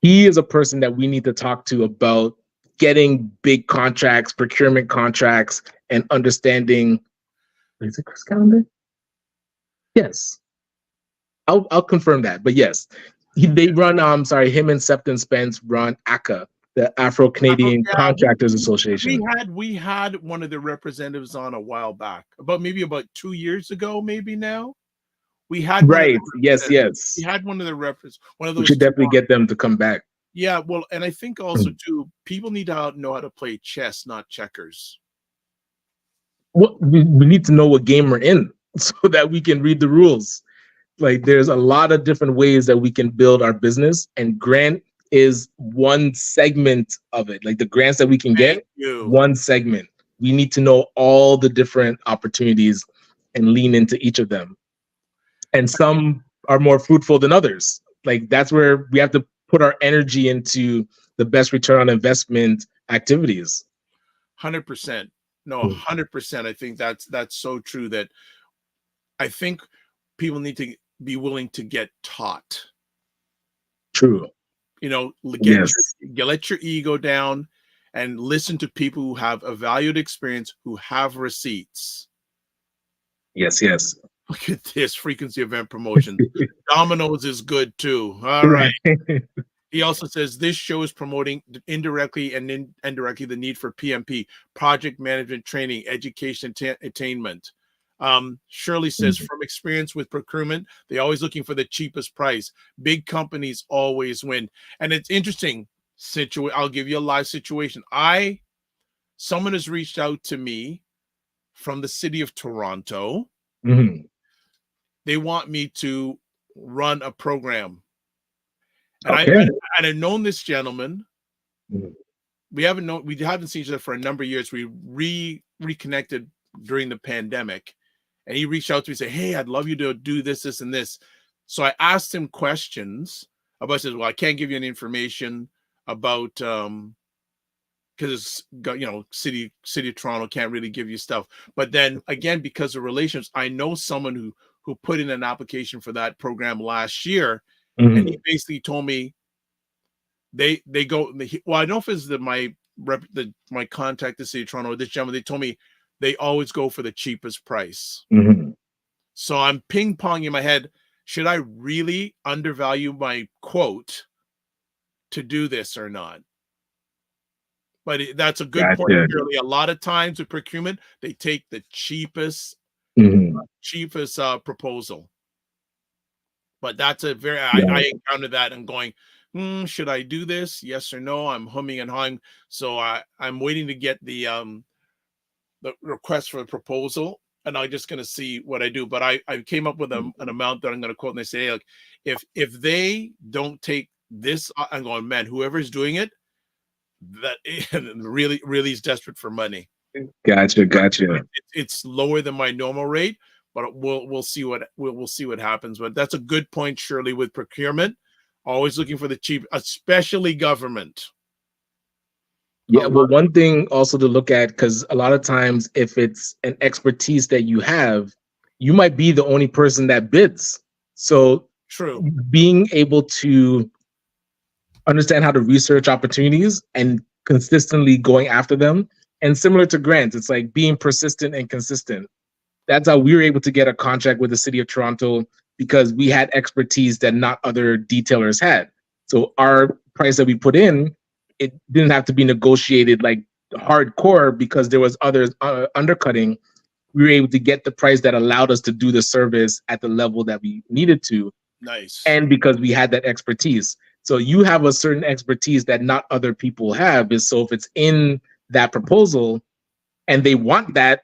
He is a person that we need to talk to about getting big contracts, procurement contracts, and understanding. Is it Chris Calendar? Yes. I'll confirm that. But yes, they run, him and Septon Spence run ACA, the Afro Canadian Yeah, Contractors Association. We had one of the representatives on a while back, about 2 years ago, maybe now. We had Right. Yes. we had one of the one of We those. should definitely get them to come back. Yeah, well, and I think also too, people need to know how to play chess, not checkers. What we need to know what game we're in so that we can read the rules. Like, there's a lot of different ways that we can build our business, and grant is one segment of it. Like, the grants that we can get, one segment. We need to know all the different opportunities and lean into each of them. And some are more fruitful than others. Like, that's where we have to put our energy into the best return on investment activities. 100%. No, 100%. I think that's so true, that I think people need to be willing to get taught. True. You know, let your ego down and listen to people who have a valued experience, who have receipts. Yes, yes. Look at this frequency event promotion. Domino's is good too. All right. He also says this show is promoting indirectly and indirectly the need for PMP, project management training, education, attainment. Shirley says, from experience with procurement, they're always looking for the cheapest price. Big companies always win. And it's interesting. I'll give you a live situation. Someone has reached out to me from the city of Toronto. They want me to run a program. And I've known this gentleman. We haven't seen each other for a number of years. We reconnected during the pandemic, and he reached out to me and said, "Hey, I'd love you to do this, this, and this." So I asked him questions about. I said, "Well, I can't give you any information about because city of Toronto can't really give you stuff." But then again, because of relationships, I know someone who put in an application for that program last year. And he basically told me they go. Well, I don't know if it's my contact, the city of Toronto, or this gentleman. They told me they always go for the cheapest price. So I'm ping ponging in my head. Should I really undervalue my quote to do this or not? But that's a good point. Really, a lot of times with procurement, they take the cheapest proposal. But that's a very, I encountered that and going, should I do this? Yes or no? I'm humming and hawing. So I'm waiting to get the request for a proposal, and I'm just going to see what I do. But I came up with an amount that I'm going to quote, and they say, hey, look, if they don't take this, I'm going, man, whoever's doing it, that really is desperate for money. Gotcha. It's lower than my normal rate. But we'll see what happens. But that's a good point, Shirley, with procurement. Always looking for the cheap, especially government. Yeah, well, one thing also to look at, because a lot of times if it's an expertise that you have, you might be the only person that bids. So true. Being able to understand how to research opportunities and consistently going after them, and similar to grants, it's like being persistent and consistent. That's how we were able to get a contract with the city of Toronto, because we had expertise that not other detailers had. So our price that we put in, it didn't have to be negotiated like hardcore because there was others undercutting. We were able to get the price that allowed us to do the service at the level that we needed to. Nice. And because we had that expertise. So you have a certain expertise that not other people have. So if it's in that proposal and they want that,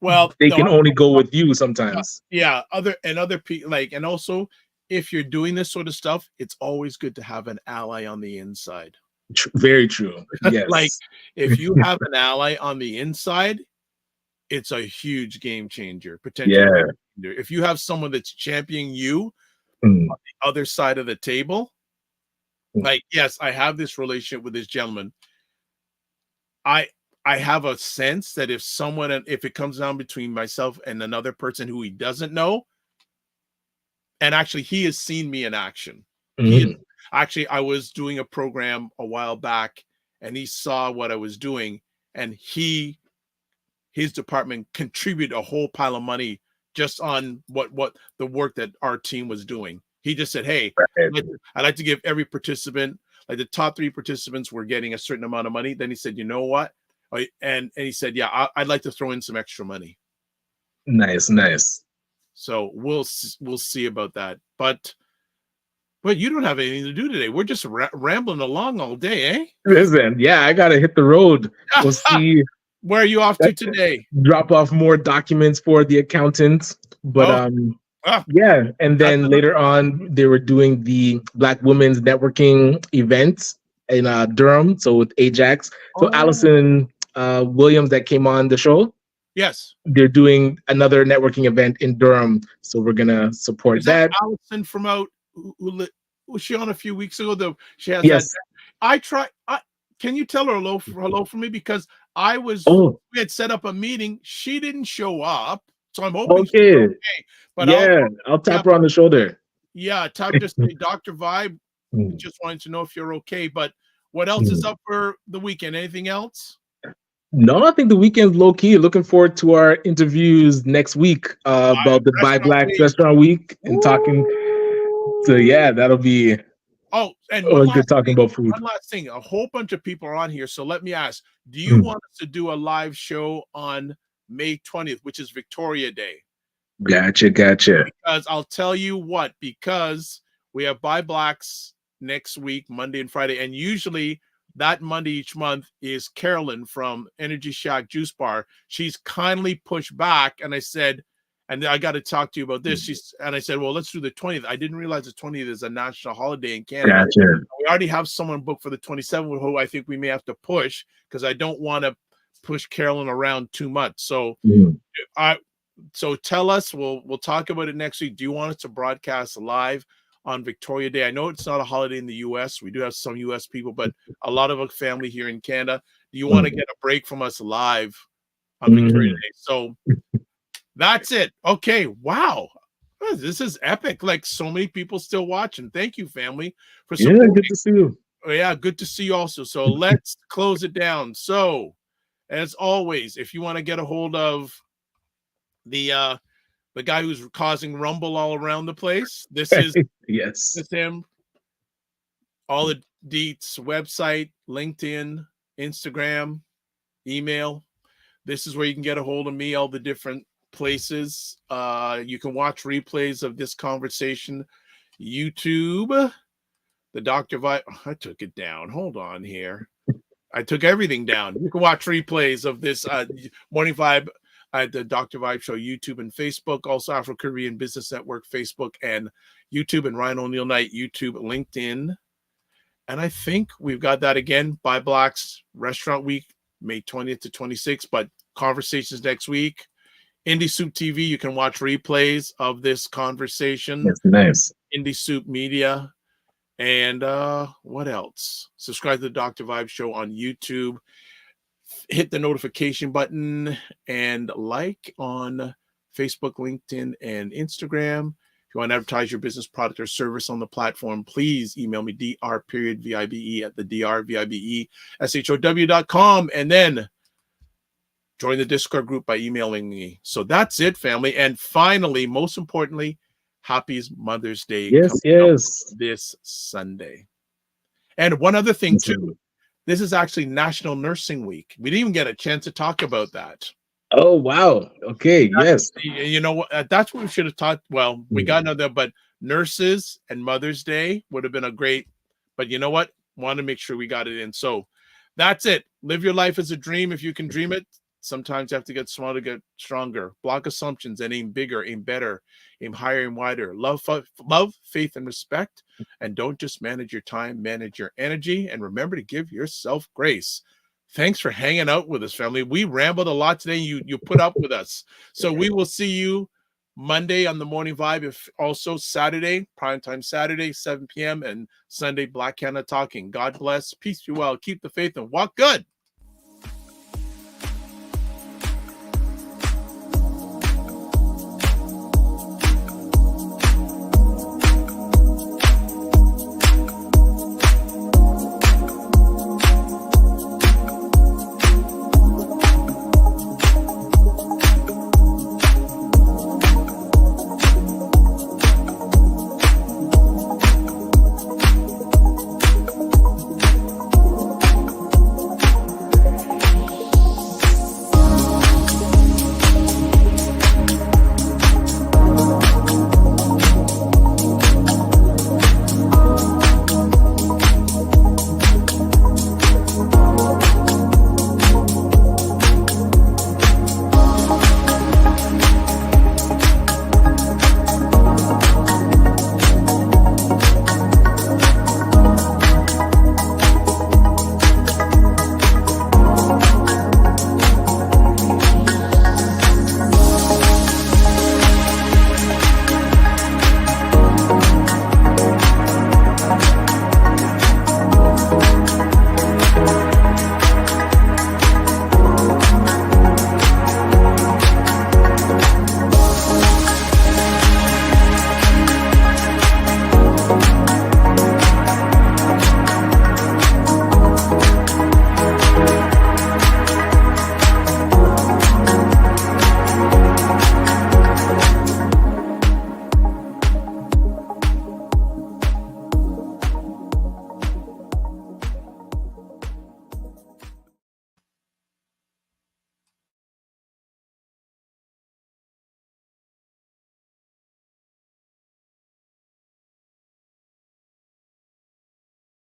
well, they can only go with you sometimes. Yeah, other people and also if you're doing this sort of stuff, it's always good to have an ally on the inside. Very true. Yes. Like if you have an ally on the inside, it's a huge game changer, potentially. Yeah. If you have someone that's championing you on the other side of the table, like, yes, I have this relationship with this gentleman. I I have a sense that if it comes down between myself and another person who he doesn't know, and actually he has seen me in action. Actually, I was doing a program a while back and he saw what I was doing, and his department contributed a whole pile of money just on what the work that our team was doing. He just said, hey, I'd like to give every participant, like the top 3 participants were getting a certain amount of money. Then he said, you know what? And he said, yeah, I'd like to throw in some extra money. Nice. So we'll see about that. But you don't have anything to do today. We're just rambling along all day, eh? Listen, yeah, I gotta hit the road. We'll see. Where are you off to today? Drop off more documents for the accountants. But yeah, and then later on they were doing the Black Women's Networking event in Durham, so with Ajax. So Allison Williams that came on the show. Yes. They're doing another networking event in Durham, so we're gonna support that. Allison from out who was she on a few weeks ago? She has yes. Can you tell her hello for me? Because we had set up a meeting. She didn't show up, so I'm hoping she's okay. But I'll tap her on the shoulder. Yeah, just say Dr. Vibe. Just wanted to know if you're okay. But what else is up for the weekend? Anything else? No, I think the weekend's low key. Looking forward to our interviews next week about the Buy Black Restaurant Week and talking. So yeah, that'll be good talking about food. One last thing, a whole bunch of people are on here. So let me ask, do you want us to do a live show on May 20th, which is Victoria Day? Gotcha. Because I'll tell you what, because we have Buy Blacks next week, Monday and Friday, and usually that Monday each month is Carolyn from Energy Shack Juice Bar. She's kindly pushed back, and I said, and I got to talk to you about this. I said, well, let's do the 20th. I didn't realize the 20th is a national holiday in Canada. Gotcha. We already have someone booked for the 27th, who I think we may have to push because I don't want to push Carolyn around too much. So, so tell us. We'll talk about it next week. Do you want us to broadcast live on Victoria Day? I know it's not a holiday in the U.S. We do have some U.S. people, but a lot of a family here in Canada. Do you want to get a break from us live on Victoria Day? So that's it. Okay. Wow. This is epic. Like, so many people still watching. Thank you, family, for supporting. Yeah, good to see you. Yeah, good to see you also. So let's close it down. So, as always, if you want to get a hold of the guy who's causing rumble all around the place, this is yes, with him. All the deets, website, LinkedIn, Instagram, email. This is where you can get a hold of me, all the different places. You can watch replays of this conversation. YouTube, the Dr. Vibe. I took it down. Hold on here. I took everything down. You can watch replays of this Morning Vibe at the Dr. Vibe Show, YouTube and Facebook. Also, Afro Caribbean Business Network, Facebook and YouTube, and Ryan Oneil Knight, YouTube, LinkedIn. And I think we've got that again. Buy Blacks Restaurant Week, May 20th to 26th, but conversations next week. Indie Soup TV, you can watch replays of this conversation. That's nice. Indie Soup Media. And what else? Subscribe to the Dr. Vibe Show on YouTube. Hit the notification button and like on Facebook, LinkedIn, and Instagram. If you want to advertise your business, product, or service on the platform, please email me dr.vibe at the drvibe.show.com, and then join the Discord group by emailing me. So that's it, family. And finally, most importantly, happy Mother's Day. Yes. This Sunday. And one other thing, too. This is actually National Nursing Week. We didn't even get a chance to talk about that. Oh, wow. Okay. Yes. You know what? That's what we should have talked. Well, we got another, but nurses and Mother's Day would have been a great, but you know what? Want to make sure we got it in. So that's it. Live your life as a dream. If you can dream it, sometimes you have to get smaller to get stronger. Block assumptions and aim bigger, aim better, aim higher and wider. Love, faith, and respect. And don't just manage your time, manage your energy. And remember to give yourself grace. Thanks for hanging out with us, family. We rambled a lot today. You put up with us. So we will see you Monday on the Morning Vibe. If also Saturday, primetime Saturday, 7 p.m. and Sunday, Black Canada Talking. God bless. Peace be well. Keep the faith and walk good.